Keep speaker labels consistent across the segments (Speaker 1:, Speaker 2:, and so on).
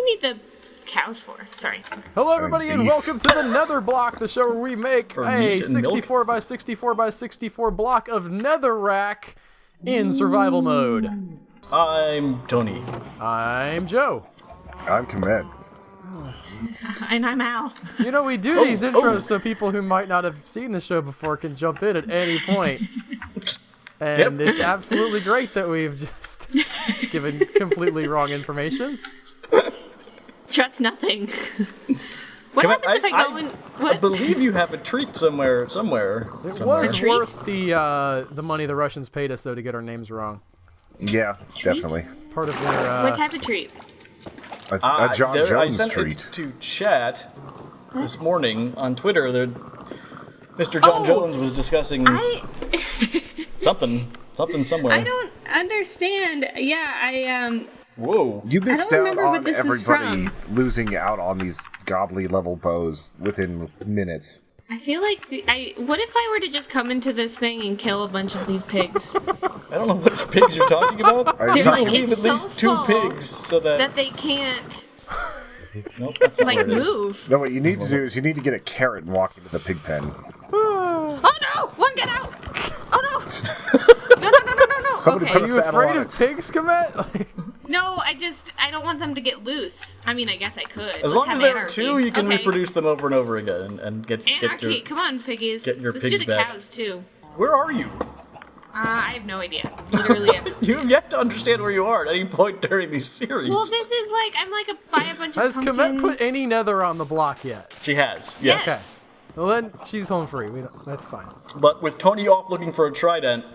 Speaker 1: need the cows for? Sorry.
Speaker 2: Hello, everybody, and welcome to the Netherblock, the show where we make a 64 by 64 by 64 block of netherrack in survival mode.
Speaker 3: I'm Tony.
Speaker 2: I'm Joe.
Speaker 4: I'm Komette.
Speaker 1: And I'm Al.
Speaker 2: You know, we do these intros so people who might not have seen the show before can jump in at any point. And it's absolutely great that we've just given completely wrong information.
Speaker 1: Trust nothing. What happens if I go in? What?
Speaker 3: I believe you have a treat somewhere.
Speaker 2: It was worth the money the Russians paid us, though, to get our names wrong.
Speaker 4: Yeah, definitely.
Speaker 2: Part of their...
Speaker 1: what type of treat?
Speaker 4: A John Jones
Speaker 3: I sent
Speaker 4: treat.
Speaker 3: it to chat this morning on Twitter. Mr. John Jones was discussing something somewhere.
Speaker 1: I don't understand. Yeah,
Speaker 3: Whoa.
Speaker 4: You missed
Speaker 1: I don't
Speaker 4: out
Speaker 1: remember
Speaker 4: on
Speaker 1: what this is
Speaker 4: everybody
Speaker 1: from.
Speaker 4: losing out on these godly level bows within minutes.
Speaker 1: I feel like what if I were to just come into this thing and kill a bunch of these pigs?
Speaker 3: I don't know which pigs you're talking about.
Speaker 4: Are you
Speaker 1: They're
Speaker 4: talking
Speaker 1: like,
Speaker 3: leave
Speaker 1: it's
Speaker 3: at least
Speaker 1: so
Speaker 3: 2 pigs so
Speaker 1: that they can't
Speaker 3: Nope, that's not
Speaker 1: like
Speaker 3: what it is.
Speaker 1: move.
Speaker 4: No, what you need to do is you need to get a carrot and walk into the pig pen.
Speaker 1: Oh no! One get out! Oh no! No!
Speaker 4: Somebody
Speaker 1: Okay.
Speaker 4: put
Speaker 2: Are
Speaker 4: a
Speaker 2: you
Speaker 4: saddle
Speaker 2: afraid
Speaker 4: on
Speaker 2: of
Speaker 4: it.
Speaker 2: pigs, Komette?
Speaker 1: No, I don't want them to get loose. I mean, I guess I could.
Speaker 3: As
Speaker 1: Let's
Speaker 3: long
Speaker 1: have
Speaker 3: as there are
Speaker 1: anarchy.
Speaker 3: 2, you can
Speaker 1: Okay.
Speaker 3: reproduce them over and over again and get
Speaker 1: Anarchy,
Speaker 3: your...
Speaker 1: come on, piggies.
Speaker 3: get your
Speaker 1: Let's
Speaker 3: pigs
Speaker 1: do the
Speaker 3: back.
Speaker 1: cows too.
Speaker 3: Where are you?
Speaker 1: I have no idea. Literally, I have no
Speaker 3: You
Speaker 1: idea.
Speaker 3: have yet to understand where you are at any point during these series.
Speaker 1: Well, this is like I'm like by a bunch of
Speaker 2: Has
Speaker 1: pumpkins.
Speaker 2: Komette put any nether on the block yet?
Speaker 3: She has, yes.
Speaker 1: Yes.
Speaker 2: Okay. Well, then she's home free. That's fine.
Speaker 3: But with Tony off looking for a trident,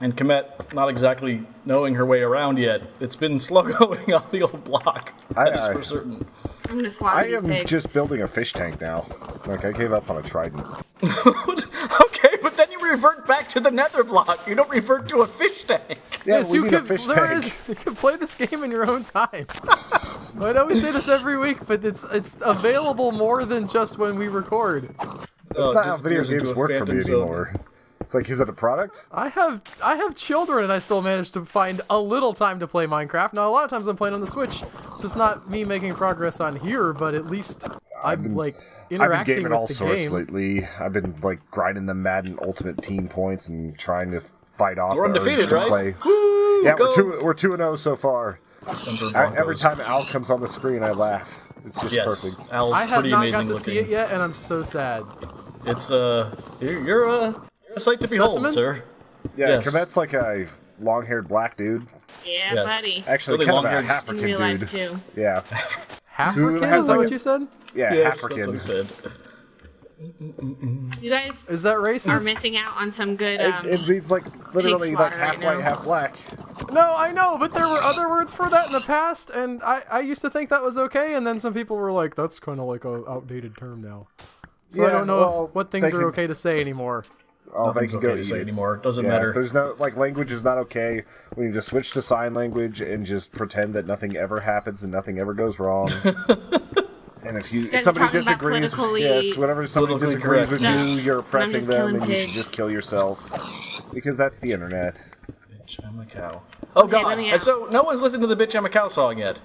Speaker 3: and Komette not exactly knowing her way around yet, it's been slow going on the old block. That is for certain.
Speaker 1: I'm gonna slaughter
Speaker 4: I
Speaker 1: these
Speaker 4: am
Speaker 1: pigs.
Speaker 4: just building a fish tank now. Like, I gave up on a trident.
Speaker 3: Okay, but then you revert back to the nether block. You don't revert to a fish tank.
Speaker 4: Yeah,
Speaker 2: Yes,
Speaker 4: we
Speaker 2: you
Speaker 4: need
Speaker 2: can.
Speaker 4: a fish
Speaker 2: There
Speaker 4: tank.
Speaker 2: is. You can play this game in your own time. I know we say this every week, but it's available more than just when we record.
Speaker 4: That's not how video games work for me anymore. It's like, is it a product?
Speaker 2: I have children, and I still manage to find a little time to play Minecraft. Now, a lot of times I'm playing on the Switch, so it's not me making progress on here, but at least I'm like
Speaker 4: I've been
Speaker 2: interacting
Speaker 4: gaming
Speaker 2: with
Speaker 4: all
Speaker 2: the
Speaker 4: sorts
Speaker 2: game.
Speaker 4: lately. I've been like grinding the Madden Ultimate Team points and trying to fight off.
Speaker 3: We're
Speaker 4: the urge
Speaker 3: undefeated,
Speaker 4: to
Speaker 3: right?
Speaker 4: play.
Speaker 3: Woo,
Speaker 4: Yeah,
Speaker 3: go.
Speaker 4: we're 2-0 so far. Every time Al comes on the screen, I laugh. It's just perfect.
Speaker 3: Al's
Speaker 2: I have
Speaker 3: pretty
Speaker 2: not
Speaker 3: amazing
Speaker 2: got to
Speaker 3: looking.
Speaker 2: see it yet, and I'm so sad.
Speaker 3: It's you're a sight to behold,
Speaker 2: specimen?
Speaker 3: sir.
Speaker 4: Yeah,
Speaker 3: Yes.
Speaker 4: Komette's like a long-haired black dude.
Speaker 1: Yeah,
Speaker 3: Yes.
Speaker 1: buddy.
Speaker 4: Actually,
Speaker 3: Really
Speaker 4: kind of a
Speaker 3: long-haired
Speaker 1: In real
Speaker 4: African
Speaker 1: life
Speaker 4: dude.
Speaker 1: too.
Speaker 4: Yeah,
Speaker 2: African?
Speaker 4: has
Speaker 2: Is that
Speaker 4: like
Speaker 2: what
Speaker 4: a-
Speaker 2: you said?
Speaker 4: yeah,
Speaker 3: Yes,
Speaker 4: African.
Speaker 3: that's what he said.
Speaker 1: You guys
Speaker 2: Is that racist?
Speaker 1: are missing out on some good.
Speaker 4: It means like literally like
Speaker 1: slaughter
Speaker 4: half
Speaker 1: right
Speaker 4: white,
Speaker 1: now.
Speaker 4: half black.
Speaker 2: No, I know, but there were other words for that in the past, and I used to think that was okay, and then some people were like, that's kind of like a outdated term now. So I
Speaker 4: Yeah,
Speaker 2: don't know
Speaker 4: well,
Speaker 2: what things
Speaker 4: they
Speaker 2: are
Speaker 4: can-
Speaker 2: okay to say anymore.
Speaker 4: Oh, they
Speaker 3: Nothing's
Speaker 4: can
Speaker 3: okay
Speaker 4: go
Speaker 3: to say
Speaker 4: eat it.
Speaker 3: anymore. It doesn't
Speaker 4: Yeah,
Speaker 3: matter.
Speaker 4: there's no like language is not okay. We need to switch to sign language and just pretend that nothing ever happens and nothing ever goes wrong. And if
Speaker 1: guys
Speaker 4: somebody
Speaker 1: are talking about
Speaker 4: disagrees,
Speaker 1: politically-
Speaker 4: yes, whenever somebody
Speaker 3: politically
Speaker 4: disagrees with
Speaker 1: correct
Speaker 4: you,
Speaker 1: stuff.
Speaker 4: you're
Speaker 1: I'm
Speaker 4: oppressing
Speaker 1: just
Speaker 4: them,
Speaker 1: killing
Speaker 4: and you should
Speaker 1: pigs.
Speaker 4: just kill yourself because that's the internet.
Speaker 3: Bitch, I'm a cow. Oh
Speaker 1: Okay, let
Speaker 3: God!
Speaker 1: me
Speaker 3: And
Speaker 1: out.
Speaker 3: so no one's listened to the "Bitch I'm a Cow" song yet.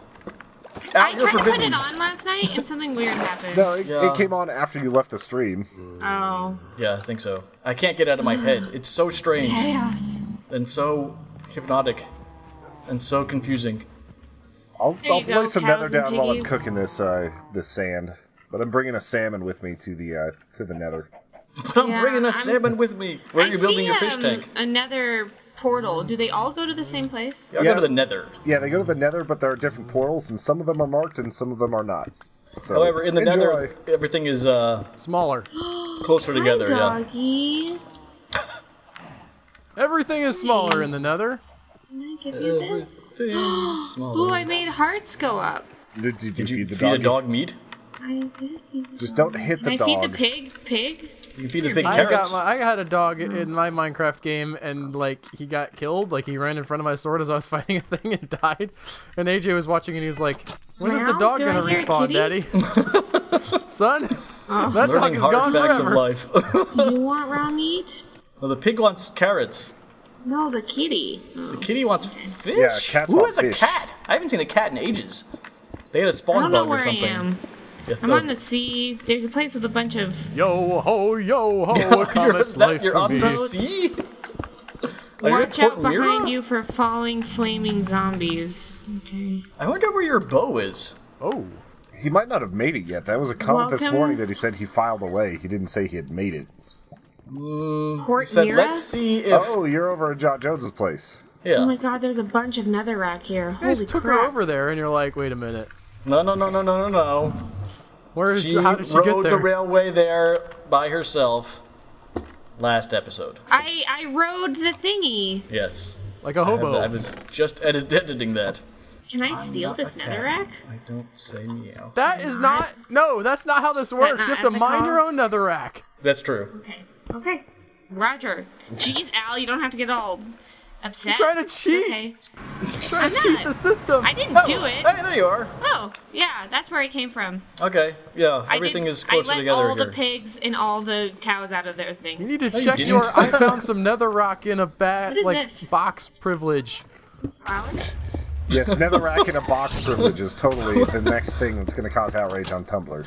Speaker 3: Al,
Speaker 1: I
Speaker 3: you're
Speaker 1: tried to put
Speaker 3: forbidden.
Speaker 1: it on last night, and something weird happened.
Speaker 4: No, it
Speaker 3: Yeah.
Speaker 4: came on after you left the stream.
Speaker 1: Oh,
Speaker 3: Yeah, I think so. I can't get it out of my head. It's so strange
Speaker 1: chaos.
Speaker 3: and so hypnotic and so confusing.
Speaker 4: I'll
Speaker 1: There you
Speaker 4: play
Speaker 1: go,
Speaker 4: some
Speaker 1: cows
Speaker 4: nether
Speaker 1: and
Speaker 4: down while I'm
Speaker 1: piggies.
Speaker 4: cooking this sand. But I'm bringing a salmon with me to the nether.
Speaker 3: But I'm
Speaker 1: Yeah,
Speaker 3: bringing a
Speaker 1: I'm-
Speaker 3: salmon with me. Where are
Speaker 1: I
Speaker 3: you building
Speaker 1: see,
Speaker 3: your fish tank?
Speaker 1: Another portal. Do they all go to the same place?
Speaker 3: I'll
Speaker 4: Yeah.
Speaker 3: go to the Nether.
Speaker 4: Yeah, they go to the nether, but there are different portals, and some of them are marked and some of them are not. So,
Speaker 3: However, in the
Speaker 4: enjoy.
Speaker 3: Nether, everything is
Speaker 2: Smaller.
Speaker 3: closer together.
Speaker 1: Hi,
Speaker 3: Yeah.
Speaker 1: doggy.
Speaker 2: Everything is smaller in the nether.
Speaker 1: Can I give you this?
Speaker 3: Everything's smaller.
Speaker 1: Ooh, I made hearts go up.
Speaker 4: Did you
Speaker 3: Did you
Speaker 4: feed the
Speaker 3: feed a
Speaker 4: dog?
Speaker 3: dog meat?
Speaker 1: I did.
Speaker 4: Just don't hit
Speaker 1: Can
Speaker 4: the
Speaker 1: I
Speaker 4: dog.
Speaker 1: feed the pig? Pig?
Speaker 3: You can feed the pig
Speaker 2: I
Speaker 3: carrots.
Speaker 2: had a dog in my Minecraft game, and like he got killed. Like he ran in front of my sword as I was fighting a thing and died. And AJ was watching, and he was like, "When is the
Speaker 1: Meow?
Speaker 2: dog
Speaker 1: Do I
Speaker 2: gonna
Speaker 1: hear a
Speaker 2: respawn,
Speaker 1: kitty?"
Speaker 2: Daddy?" Son, that dog
Speaker 3: Learning
Speaker 2: is
Speaker 3: hard
Speaker 2: gone
Speaker 3: facts
Speaker 2: forever.
Speaker 3: of life.
Speaker 1: Do you want raw meat?
Speaker 3: Well, the pig wants carrots.
Speaker 1: No, the kitty.
Speaker 3: The kitty wants fish.
Speaker 4: Yeah, cats
Speaker 3: Who
Speaker 4: want
Speaker 3: has a
Speaker 4: fish.
Speaker 3: cat? I haven't seen a cat in ages. They had a
Speaker 1: I
Speaker 3: spawn
Speaker 1: don't know
Speaker 3: bug or
Speaker 1: where I
Speaker 3: something.
Speaker 1: am.
Speaker 3: Yeah,
Speaker 1: I'm on the sea. There's a place with a bunch of
Speaker 2: Yo ho, a comet's life
Speaker 3: you're
Speaker 2: for
Speaker 3: on
Speaker 2: me.
Speaker 3: the sea? Are you
Speaker 1: watch
Speaker 3: at
Speaker 1: out
Speaker 3: Port Mira?
Speaker 1: behind you for falling flaming zombies. Okay.
Speaker 3: I wonder where your bow is.
Speaker 2: Oh.
Speaker 4: He might not have made it yet. That was a comment this
Speaker 1: Welcome.
Speaker 4: morning that he said he filed away. He didn't say he had made it.
Speaker 1: Port
Speaker 3: Said,
Speaker 1: Mira?
Speaker 3: let's see if...
Speaker 4: Oh, you're over at John Jones's place.
Speaker 3: Yeah.
Speaker 1: Oh my god, there's a bunch of netherrack here.
Speaker 2: You guys
Speaker 1: Holy
Speaker 2: took
Speaker 1: crap.
Speaker 2: her over there, and you're like, wait a minute.
Speaker 3: No.
Speaker 2: Where did
Speaker 3: She
Speaker 2: how did she get
Speaker 3: rode
Speaker 2: there?
Speaker 3: the railway there by herself last episode.
Speaker 1: I rode the thingy.
Speaker 3: Yes.
Speaker 2: Like a hobo.
Speaker 3: I was just editing that.
Speaker 1: Can I steal this netherrack?
Speaker 3: I don't say meow.
Speaker 2: That is not. No, that's not how this works.
Speaker 1: not
Speaker 2: You have to mine
Speaker 1: ethical?
Speaker 2: your own netherrack.
Speaker 3: That's true.
Speaker 1: Okay. Okay. Roger. Jeez, Al, you don't have to get all upset.
Speaker 2: You're trying to
Speaker 1: It's
Speaker 2: cheat.
Speaker 1: Okay.
Speaker 2: Trying to cheat
Speaker 1: not.
Speaker 2: the system.
Speaker 1: I didn't do it.
Speaker 3: Hey, there you are.
Speaker 1: Oh, yeah, that's where it came from.
Speaker 3: Okay, yeah, everything is closer
Speaker 1: I let
Speaker 3: together
Speaker 1: all
Speaker 3: here.
Speaker 1: the pigs and all the cows out of their
Speaker 2: You
Speaker 1: thing.
Speaker 2: need to
Speaker 3: you
Speaker 2: check
Speaker 3: didn't.
Speaker 2: your. I found some netherrack in a
Speaker 1: What is
Speaker 2: like
Speaker 1: this?
Speaker 2: box privilege.
Speaker 1: Flowers?
Speaker 4: Yes, netherrack in a box privilege is totally the next thing that's going to cause outrage on Tumblr.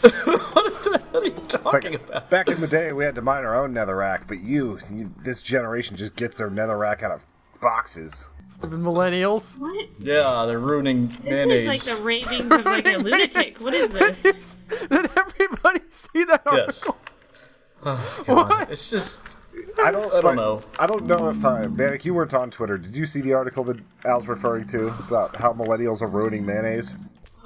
Speaker 3: What are you
Speaker 4: It's
Speaker 3: talking
Speaker 4: like,
Speaker 3: about?
Speaker 4: back in the day, we had to mine our own netherrack, but this generation just gets their netherrack out of boxes.
Speaker 2: Stupid millennials.
Speaker 1: What?
Speaker 3: Yeah, they're ruining
Speaker 1: This
Speaker 3: mayonnaise.
Speaker 1: is like the ravings of like a lunatic. What is this?
Speaker 2: Did everybody see that article?
Speaker 3: Yes.
Speaker 2: What?
Speaker 3: It's just...
Speaker 4: I don't
Speaker 3: know.
Speaker 4: I don't know if Manic, you weren't on Twitter. Did you see the article that Al's referring to about how millennials are ruining mayonnaise?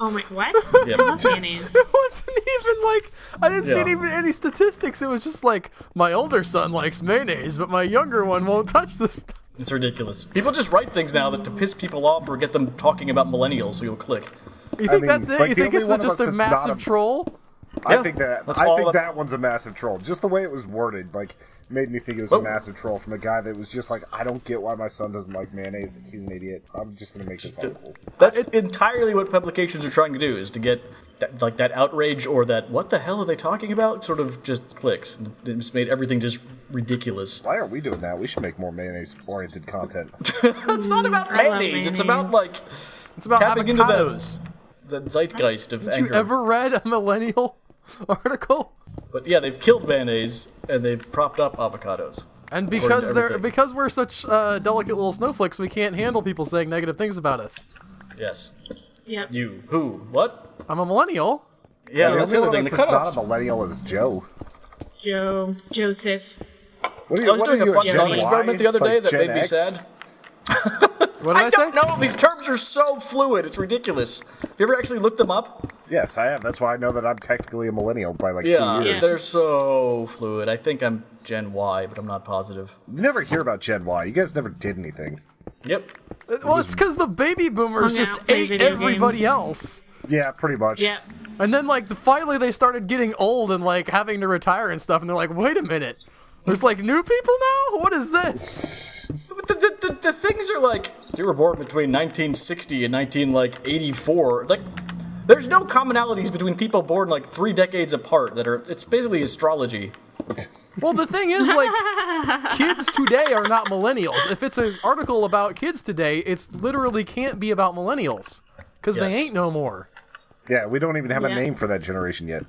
Speaker 1: Oh my, what?
Speaker 3: Yep.
Speaker 1: I love mayonnaise.
Speaker 2: It wasn't even like I didn't see
Speaker 3: Yeah.
Speaker 2: even any statistics. It was just like my older son likes mayonnaise, but my younger one won't touch this.
Speaker 3: It's ridiculous. People just write things now that to piss people off or get them talking about millennials, so you'll click.
Speaker 2: You think
Speaker 4: mean,
Speaker 2: that's it?
Speaker 4: like,
Speaker 2: You
Speaker 4: the
Speaker 2: think
Speaker 4: only
Speaker 2: it's
Speaker 4: one of
Speaker 2: just
Speaker 4: us
Speaker 2: a
Speaker 4: that's not
Speaker 2: massive
Speaker 4: a-
Speaker 2: troll?
Speaker 3: Yeah,
Speaker 4: I think
Speaker 3: that's all
Speaker 4: that one's a massive troll. Just the way it was worded, like, made me think it was
Speaker 3: Oh.
Speaker 4: a massive troll from a guy that was just like, I don't get why my son doesn't like mayonnaise. He's an idiot. I'm just gonna make this article.
Speaker 3: That's entirely what publications are trying to do, is to get that outrage or that what the hell are they talking about sort of just clicks. It just made everything just ridiculous.
Speaker 4: Why aren't we doing that? We should make more mayonnaise-oriented content.
Speaker 3: It's not about
Speaker 1: I love
Speaker 3: mayonnaise. It's about
Speaker 1: mayonnaise.
Speaker 3: like
Speaker 2: It's about
Speaker 3: tapping into
Speaker 2: avocados.
Speaker 3: the zeitgeist of
Speaker 2: You
Speaker 3: anger.
Speaker 2: ever read a millennial article?
Speaker 3: But yeah, they've killed mayonnaise and they've propped up avocados.
Speaker 2: And
Speaker 3: According
Speaker 2: because
Speaker 3: to
Speaker 2: they're
Speaker 3: everything.
Speaker 2: because we're such delicate little snowflakes, we can't handle people saying negative things about us.
Speaker 3: Yes.
Speaker 1: Yep.
Speaker 3: You. Who? What?
Speaker 2: I'm a millennial.
Speaker 3: Yeah,
Speaker 4: The
Speaker 3: that's the
Speaker 4: only
Speaker 3: other
Speaker 4: one
Speaker 3: thing.
Speaker 4: of
Speaker 3: The
Speaker 4: us that's
Speaker 3: cutoffs.
Speaker 4: not a millennial is Joe.
Speaker 1: Joseph.
Speaker 4: What
Speaker 3: I was
Speaker 4: what
Speaker 3: doing
Speaker 4: are
Speaker 3: a
Speaker 4: you,
Speaker 3: fun
Speaker 4: Gen
Speaker 3: thought
Speaker 4: Y?
Speaker 3: experiment the other day
Speaker 4: Like
Speaker 3: that
Speaker 4: Gen
Speaker 3: made me
Speaker 4: X?
Speaker 3: sad.
Speaker 2: What did I,
Speaker 3: I
Speaker 2: say?
Speaker 3: don't know. These terms are so fluid. It's ridiculous. Have you ever actually looked them up?
Speaker 4: Yes, I have. That's why I know that I'm technically a millennial by like
Speaker 3: Yeah,
Speaker 4: 2 years.
Speaker 3: they're so fluid. I think I'm Gen Y, but I'm not positive.
Speaker 4: You never hear about Gen Y. You guys never did anything.
Speaker 3: Yep.
Speaker 2: Well, it's because the baby boomers
Speaker 1: Hung
Speaker 2: just
Speaker 1: out, play
Speaker 2: ate
Speaker 1: video
Speaker 2: everybody
Speaker 1: games.
Speaker 2: else.
Speaker 4: Yeah, pretty much.
Speaker 1: Yep.
Speaker 2: And then, like, finally they started getting old and, like, having to retire and stuff, and they're like, wait a minute. There's, like, new people now? What is this?
Speaker 3: But the things are like, you were born between 1960 and 1984. Like, there's no commonalities between people born like 3 decades apart that are. It's basically astrology.
Speaker 2: Well, the thing is, like, kids today are not millennials. If it's an article about kids today, it's literally can't be about millennials. Because
Speaker 3: Yes.
Speaker 2: they ain't no more.
Speaker 4: Yeah, we don't even have a
Speaker 1: Yeah.
Speaker 4: name for that generation yet.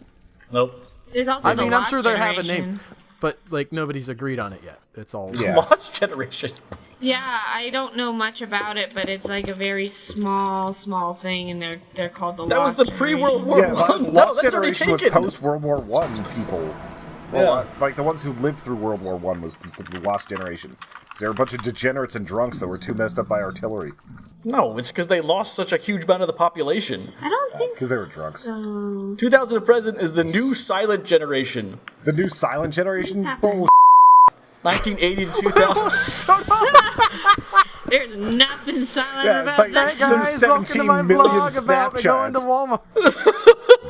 Speaker 3: Nope.
Speaker 1: There's also
Speaker 2: I
Speaker 1: the
Speaker 2: mean, I'm
Speaker 1: lost
Speaker 2: sure they have a
Speaker 1: generation.
Speaker 2: name. But, like, nobody's agreed on it yet. It's all...
Speaker 4: Yeah.
Speaker 3: Lost generation.
Speaker 1: Yeah, I don't know much about it, but it's like a very small thing, and they're called the
Speaker 3: That was
Speaker 1: lost
Speaker 3: the pre-World War
Speaker 4: Yeah,
Speaker 3: One.
Speaker 4: Lost
Speaker 3: No, that's already
Speaker 4: generation was
Speaker 3: taken.
Speaker 4: post World War One people.
Speaker 3: Yeah.
Speaker 4: Well, like the ones who lived through World War One was considered the lost generation. There were a bunch of degenerates and drunks that were too messed up by artillery.
Speaker 3: No, it's because they lost such a huge amount of the population.
Speaker 1: I don't think
Speaker 4: 'cause they were drunks.
Speaker 1: so.
Speaker 3: 2000 to present is the new silent generation.
Speaker 4: The new silent generation?
Speaker 1: happening?
Speaker 4: Bull.
Speaker 3: 1980 to 2000.
Speaker 1: There's nothing silent
Speaker 4: Yeah,
Speaker 1: about
Speaker 4: it's like
Speaker 1: that.
Speaker 2: Guys, welcome to
Speaker 4: 17
Speaker 2: my
Speaker 4: million
Speaker 2: vlog about me going to
Speaker 4: Snapchats.
Speaker 2: Walmart.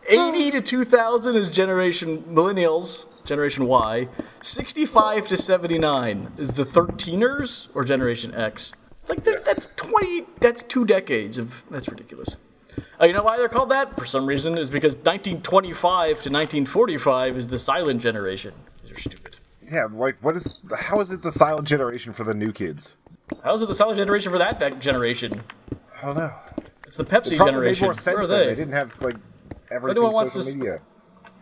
Speaker 3: 80 to 2000 is Generation Millennials, Generation Y. 65 to 79 is the 13ers or Generation X. Like that's 2 decades of that's ridiculous. You know why they're called that? For some reason is because 1925 to 1945 is the silent generation. These are stupid.
Speaker 4: Yeah, like how is it the silent generation for the new kids?
Speaker 3: How's it the silent generation for that generation?
Speaker 4: I don't know.
Speaker 3: It's the Pepsi
Speaker 4: It probably
Speaker 3: generation.
Speaker 4: made more sense
Speaker 3: Where are
Speaker 4: then.
Speaker 3: they?
Speaker 4: They didn't have like everything
Speaker 3: Anyone wants
Speaker 4: social
Speaker 3: to
Speaker 4: media.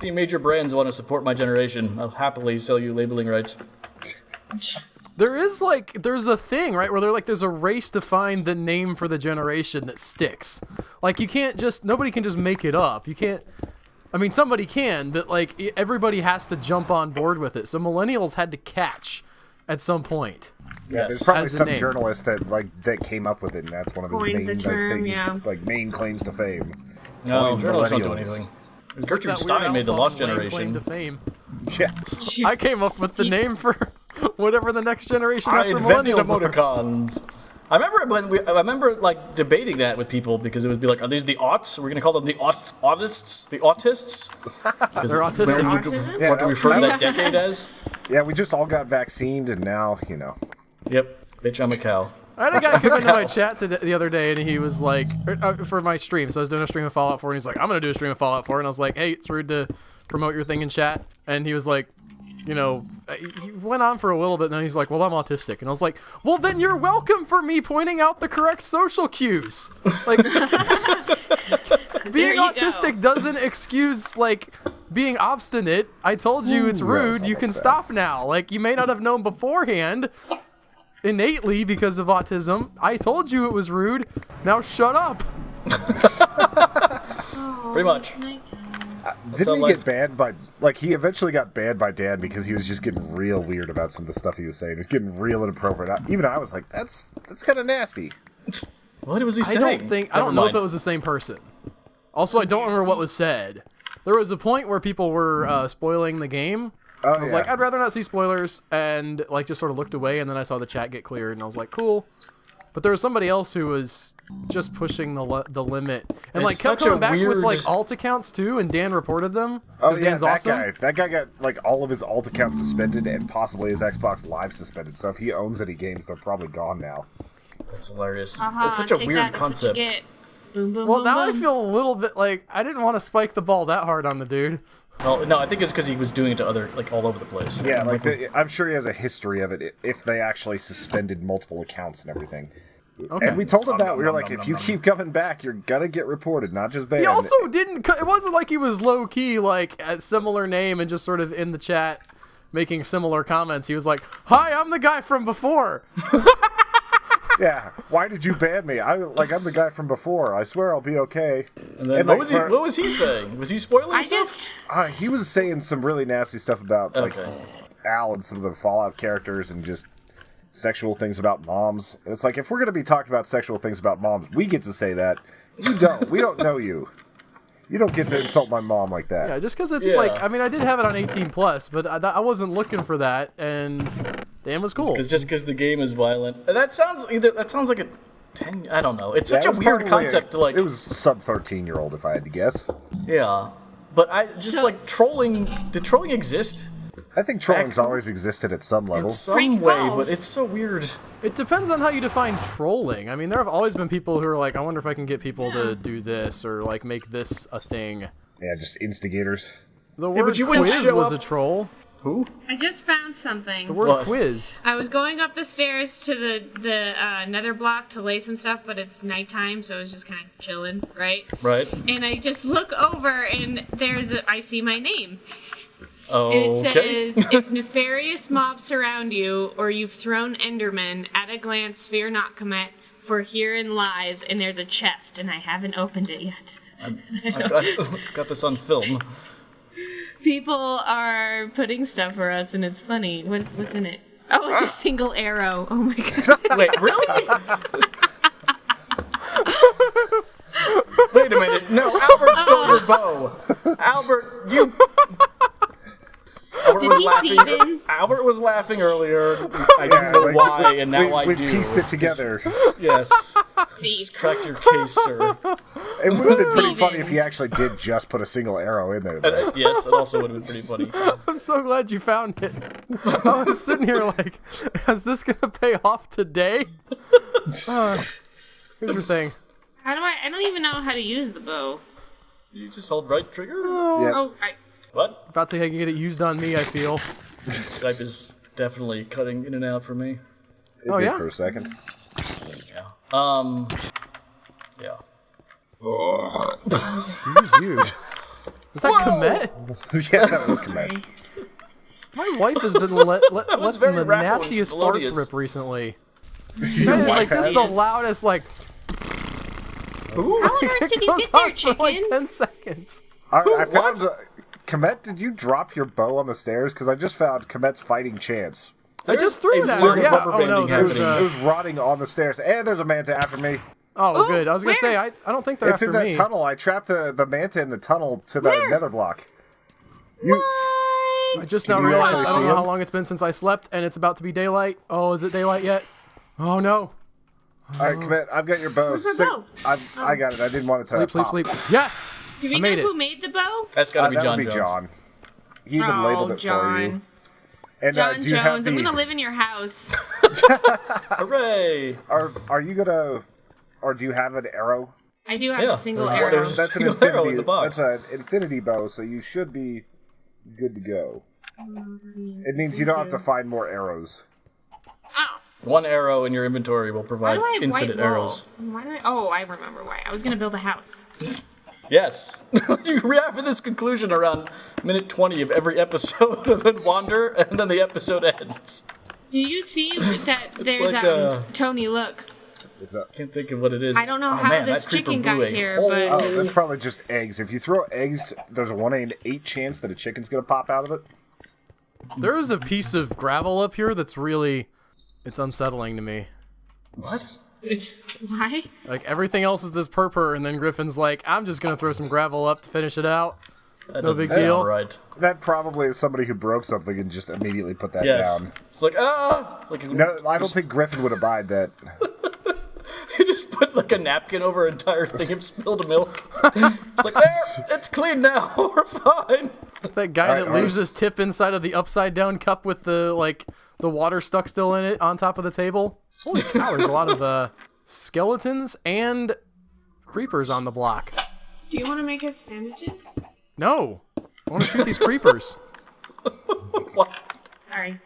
Speaker 3: The major brands want to support my generation. I'll happily sell you labeling rights.
Speaker 2: There's a thing, right, where there's a race to find the name for the generation that sticks. Like, nobody can just make it up. You can't, I mean, somebody can, but, like, everybody has to jump on board with it. So millennials had to catch at some point.
Speaker 4: Yeah, there's
Speaker 3: Yes.
Speaker 4: probably
Speaker 2: As a
Speaker 4: some
Speaker 2: name.
Speaker 4: journalist that came up with it, and that's one of his
Speaker 1: Coined
Speaker 4: main
Speaker 1: the term,
Speaker 4: things,
Speaker 1: yeah.
Speaker 4: like main claims to fame.
Speaker 3: No,
Speaker 4: Coined
Speaker 3: journalists don't do
Speaker 4: millennials.
Speaker 3: anything.
Speaker 2: That
Speaker 3: Gertrude
Speaker 2: weird
Speaker 3: Stein made the
Speaker 2: Al
Speaker 3: Lost
Speaker 2: Song claim
Speaker 3: Generation.
Speaker 2: to fame.
Speaker 4: Yeah,
Speaker 2: I came up with the name for whatever the next generation
Speaker 3: I
Speaker 2: after
Speaker 3: invented
Speaker 2: millennials are.
Speaker 3: emoticons. I remember like debating that with people because it would be like, are these the aughts? We're gonna call them the autists, the autists. Because
Speaker 2: They're autistic.
Speaker 1: Autism?
Speaker 4: Yeah,
Speaker 3: what do we refer to
Speaker 4: that-
Speaker 3: that decade as?
Speaker 4: yeah. We just all got vaccinated, and now
Speaker 3: Yep, bitch, I'm a cow.
Speaker 2: I had a guy come into my chat the other day, and he was like, for my stream, so I was doing a stream of Fallout 4, and he's like, I'm going to do a stream of Fallout 4, and I was like, hey, it's rude to promote your thing in chat, and he was like, you know, he went on for a little bit, and then he's like, well, I'm autistic, and I was like, well, then you're welcome for me pointing out the correct social cues. Like, being
Speaker 1: you
Speaker 2: autistic doesn't excuse, like, being obstinate. I told you it's
Speaker 4: Ooh,
Speaker 2: rude,
Speaker 4: that's
Speaker 2: you can
Speaker 4: almost
Speaker 2: stop now. Like, you may not have known beforehand, innately because of autism. I told you it was rude. Now shut up.
Speaker 3: Pretty much.
Speaker 4: didn't he
Speaker 3: life-
Speaker 4: get banned by like he eventually got banned by Dan because he was just getting real weird about some of the stuff he was saying. He was getting real inappropriate. Even I was like, that's kind of nasty.
Speaker 3: What was he
Speaker 2: I
Speaker 3: saying?
Speaker 2: don't know if it was the same person. Also, I don't remember what was said. There was a point where people were spoiling the game.
Speaker 4: Oh,
Speaker 2: I was like, I'd rather not see spoilers, and like just sort of looked away, and then I saw the chat get cleared, and I was like, cool. But there was somebody else who was just pushing the limit, and like
Speaker 3: It's
Speaker 2: kept
Speaker 3: such a
Speaker 2: coming back with
Speaker 3: weird-
Speaker 2: like alt accounts too, and Dan reported them.
Speaker 4: Oh
Speaker 2: 'cause
Speaker 4: yeah,
Speaker 2: Dan's
Speaker 4: that
Speaker 2: awesome.
Speaker 4: guy. That guy got like all of his alt accounts suspended and possibly his Xbox Live suspended. So if he owns any games, they're probably gone now.
Speaker 3: That's hilarious.
Speaker 1: Uh-huh,
Speaker 3: It's such a
Speaker 1: take
Speaker 3: weird
Speaker 1: that, that's what you
Speaker 3: concept.
Speaker 1: get. Boom, boom,
Speaker 2: Well,
Speaker 1: boom,
Speaker 2: now I
Speaker 1: boom.
Speaker 2: feel a little bit like I didn't want to spike the ball that hard on the dude.
Speaker 3: Well, no, I think it's because he was doing it to other, like, all over the place.
Speaker 4: Yeah, like I'm sure he has a history of it. If they actually suspended multiple accounts and everything.
Speaker 2: Okay.
Speaker 4: And we told him that we were like, if you keep coming back, you're gonna get reported, not just banned.
Speaker 2: He also didn't. It wasn't like he was low key, like a similar name and just sort of in the chat making similar comments. He was like, "Hi, I'm the guy from before."
Speaker 4: Yeah, why did you ban me? I'm the guy from before. I swear I'll be okay.
Speaker 3: And then,
Speaker 4: And,
Speaker 3: what
Speaker 4: like,
Speaker 3: was he saying? Was he spoiling
Speaker 1: I
Speaker 3: stuff?
Speaker 1: just
Speaker 4: He was saying some really nasty stuff about like
Speaker 3: Okay.
Speaker 4: Al and some of the Fallout characters and just sexual things about moms. And it's like, if we're gonna be talking about sexual things about moms, we get to say that. You don't. We don't know you. You don't get to insult my mom like that.
Speaker 2: Yeah, just because it's
Speaker 3: Yeah.
Speaker 2: like, I mean, I did have it on 18 plus, but I wasn't looking for that, and Dan was cool.
Speaker 3: Because the game is violent. And that sounds like a 10. I don't know. It's
Speaker 4: Yeah,
Speaker 3: such
Speaker 4: it
Speaker 3: a
Speaker 4: was
Speaker 3: weird
Speaker 4: probably
Speaker 3: concept to like.
Speaker 4: It was sub 13-year-old, if I had to guess.
Speaker 3: Yeah, but I just
Speaker 1: So-
Speaker 3: like trolling. Did trolling exist
Speaker 4: I think trolling's always existed at some level.
Speaker 3: in some
Speaker 1: Prank
Speaker 3: way?
Speaker 1: calls.
Speaker 3: But it's so weird.
Speaker 2: It depends on how you define trolling. I mean, there have always been people who are like, I wonder if I can get people to do this or like make this a thing.
Speaker 4: Yeah, just instigators.
Speaker 2: The
Speaker 3: but
Speaker 2: word
Speaker 3: you wouldn't
Speaker 2: quiz
Speaker 3: show
Speaker 2: was
Speaker 3: up-
Speaker 2: a troll.
Speaker 3: Who?
Speaker 1: I just found something.
Speaker 2: The word
Speaker 3: What?
Speaker 2: quiz.
Speaker 1: I was going up the stairs to the Netherblock to lay some stuff, but it's nighttime, so I was just kind of chilling, right?
Speaker 3: Right.
Speaker 1: And I just look over, and I see my name.
Speaker 3: Oh.
Speaker 1: And it says, if nefarious mobs surround you, or you've thrown Enderman, at a glance, fear not, Komette, for herein lies, and there's a chest, and I haven't opened it yet.
Speaker 3: I got this on film.
Speaker 1: People are putting stuff for us, and it's funny. What's in it? Oh, it's a single arrow. Oh my god.
Speaker 3: Wait, really? Wait a minute. No, Albert stole your bow. Albert, you. Albert
Speaker 1: Did
Speaker 3: was
Speaker 1: he
Speaker 3: laughing.
Speaker 1: feed in?
Speaker 3: Albert was laughing earlier. I didn't know
Speaker 4: like,
Speaker 3: why, and now I
Speaker 4: we
Speaker 3: do.
Speaker 4: pieced it together.
Speaker 3: Yes. Just cracked your case, sir.
Speaker 4: It would have been pretty
Speaker 1: Stevens.
Speaker 4: funny if he actually did just put a single arrow in there. Though.
Speaker 3: Yes, that also would have been pretty funny.
Speaker 2: I'm so glad you found it. I was sitting here like, is this gonna pay off today? Here's your thing.
Speaker 1: How do I don't even know how to use the bow.
Speaker 3: You just hold right trigger?
Speaker 4: Yeah.
Speaker 1: Oh,
Speaker 3: What?
Speaker 2: About to get it used on me, I feel.
Speaker 3: Skype is definitely cutting in and out for me.
Speaker 4: It
Speaker 2: Oh,
Speaker 4: did
Speaker 2: yeah?
Speaker 4: for a second.
Speaker 3: Yeah. Yeah.
Speaker 2: Excuse you. Is that Komette?
Speaker 4: Yeah, that was Komette.
Speaker 2: My wife has been letting
Speaker 3: very
Speaker 2: the
Speaker 3: rapid and
Speaker 2: nastiest
Speaker 3: melodious.
Speaker 2: farts rip recently.
Speaker 4: Your
Speaker 2: Like
Speaker 4: wife
Speaker 2: just
Speaker 4: has?
Speaker 2: the loudest, like.
Speaker 1: How on earth did you
Speaker 2: goes
Speaker 1: get there,
Speaker 2: on for like
Speaker 1: chicken?
Speaker 2: 10 seconds.
Speaker 4: I found. Komette, did you drop your bow on the stairs? Because I just found Komette's fighting chance.
Speaker 2: I just threw
Speaker 3: a
Speaker 2: it at
Speaker 3: lot
Speaker 2: her.
Speaker 3: of
Speaker 2: Yeah.
Speaker 3: rubber
Speaker 2: Oh no,
Speaker 3: banding
Speaker 2: there's
Speaker 3: happening.
Speaker 4: It was rotting on the stairs, and there's a manta after me.
Speaker 2: Oh,
Speaker 1: Ooh,
Speaker 2: good. I was gonna
Speaker 1: where?
Speaker 2: say I don't think they're
Speaker 4: It's
Speaker 2: after
Speaker 4: in that
Speaker 2: me.
Speaker 4: tunnel. I trapped the manta in the tunnel to the
Speaker 1: Where?
Speaker 4: Netherblock.
Speaker 2: I just now
Speaker 4: Can you
Speaker 2: realized
Speaker 4: actually
Speaker 2: I don't
Speaker 4: see
Speaker 2: know how
Speaker 4: him?
Speaker 2: long it's been since I slept, and it's about to be daylight. Oh, is it daylight yet? Oh no.
Speaker 4: All right, Komette, I've got your bow.
Speaker 1: Where's my bow?
Speaker 4: I got it. I didn't want it to
Speaker 2: Sleep,
Speaker 4: pop.
Speaker 2: sleep. Yes.
Speaker 1: Do we
Speaker 2: I
Speaker 1: know
Speaker 2: made it.
Speaker 1: who made the bow?
Speaker 3: That's gotta be
Speaker 4: That
Speaker 3: John
Speaker 4: would be
Speaker 3: Jones.
Speaker 4: John. He even labeled it for you.
Speaker 1: John.
Speaker 4: And
Speaker 1: John
Speaker 4: do you have
Speaker 1: Jones, I'm
Speaker 4: the-
Speaker 1: gonna live in your house.
Speaker 3: Hooray!
Speaker 4: Are you gonna? Or do you have an arrow?
Speaker 1: I do have
Speaker 3: Yeah,
Speaker 1: a single
Speaker 3: there's-
Speaker 1: arrow.
Speaker 3: there's-
Speaker 4: That's an
Speaker 3: Single
Speaker 4: infinity.
Speaker 3: arrow in the box.
Speaker 4: That's an infinity bow, so you should be good to go. It means you don't have to find more arrows.
Speaker 1: Oh,
Speaker 3: One arrow in your inventory will
Speaker 1: why
Speaker 3: provide
Speaker 1: do I have
Speaker 3: infinite
Speaker 1: white wool?
Speaker 3: arrows.
Speaker 1: Why do I? Oh, I remember why. I was gonna build a house.
Speaker 3: Yes. You arrive at this conclusion around minute 20 of every episode and then wander, and then the episode ends.
Speaker 1: Do you see that there's
Speaker 3: like,
Speaker 1: Tony? Look,
Speaker 4: It's a,
Speaker 3: Can't think of what it is.
Speaker 1: I don't know
Speaker 3: Oh,
Speaker 1: how
Speaker 3: man,
Speaker 1: this
Speaker 3: that creeper
Speaker 1: chicken
Speaker 3: blew
Speaker 1: got
Speaker 3: a
Speaker 1: here,
Speaker 3: hole.
Speaker 1: but
Speaker 4: oh, that's probably just eggs. If you throw eggs, there's a 1 in 8 chance that a chicken's gonna pop out of it.
Speaker 2: There is a piece of gravel up here that's really, it's unsettling to me.
Speaker 3: What?
Speaker 1: why?
Speaker 2: Like everything else is this purpur, and then Griffin's like, I'm just gonna throw some gravel up to finish it out.
Speaker 3: That
Speaker 2: No
Speaker 3: doesn't
Speaker 2: big deal.
Speaker 3: sound right.
Speaker 4: That probably is somebody who broke something and just immediately put that
Speaker 3: Yes.
Speaker 4: down.
Speaker 3: It's like, ah! It's like a,
Speaker 4: No, I don't think Griffin would abide that.
Speaker 3: you just put like a napkin over an entire thing of spilled milk. It's like, there! It's clean now! We're fine!
Speaker 2: That guy
Speaker 4: Alright,
Speaker 2: that
Speaker 4: alright.
Speaker 2: leaves his tip inside of the upside down cup with the the water stuck still in it on top of the table. Holy cow, there's a lot of skeletons and creepers on the block.
Speaker 1: Do you want to make us sandwiches?
Speaker 2: No, I want to shoot these creepers.
Speaker 3: What?
Speaker 1: Sorry.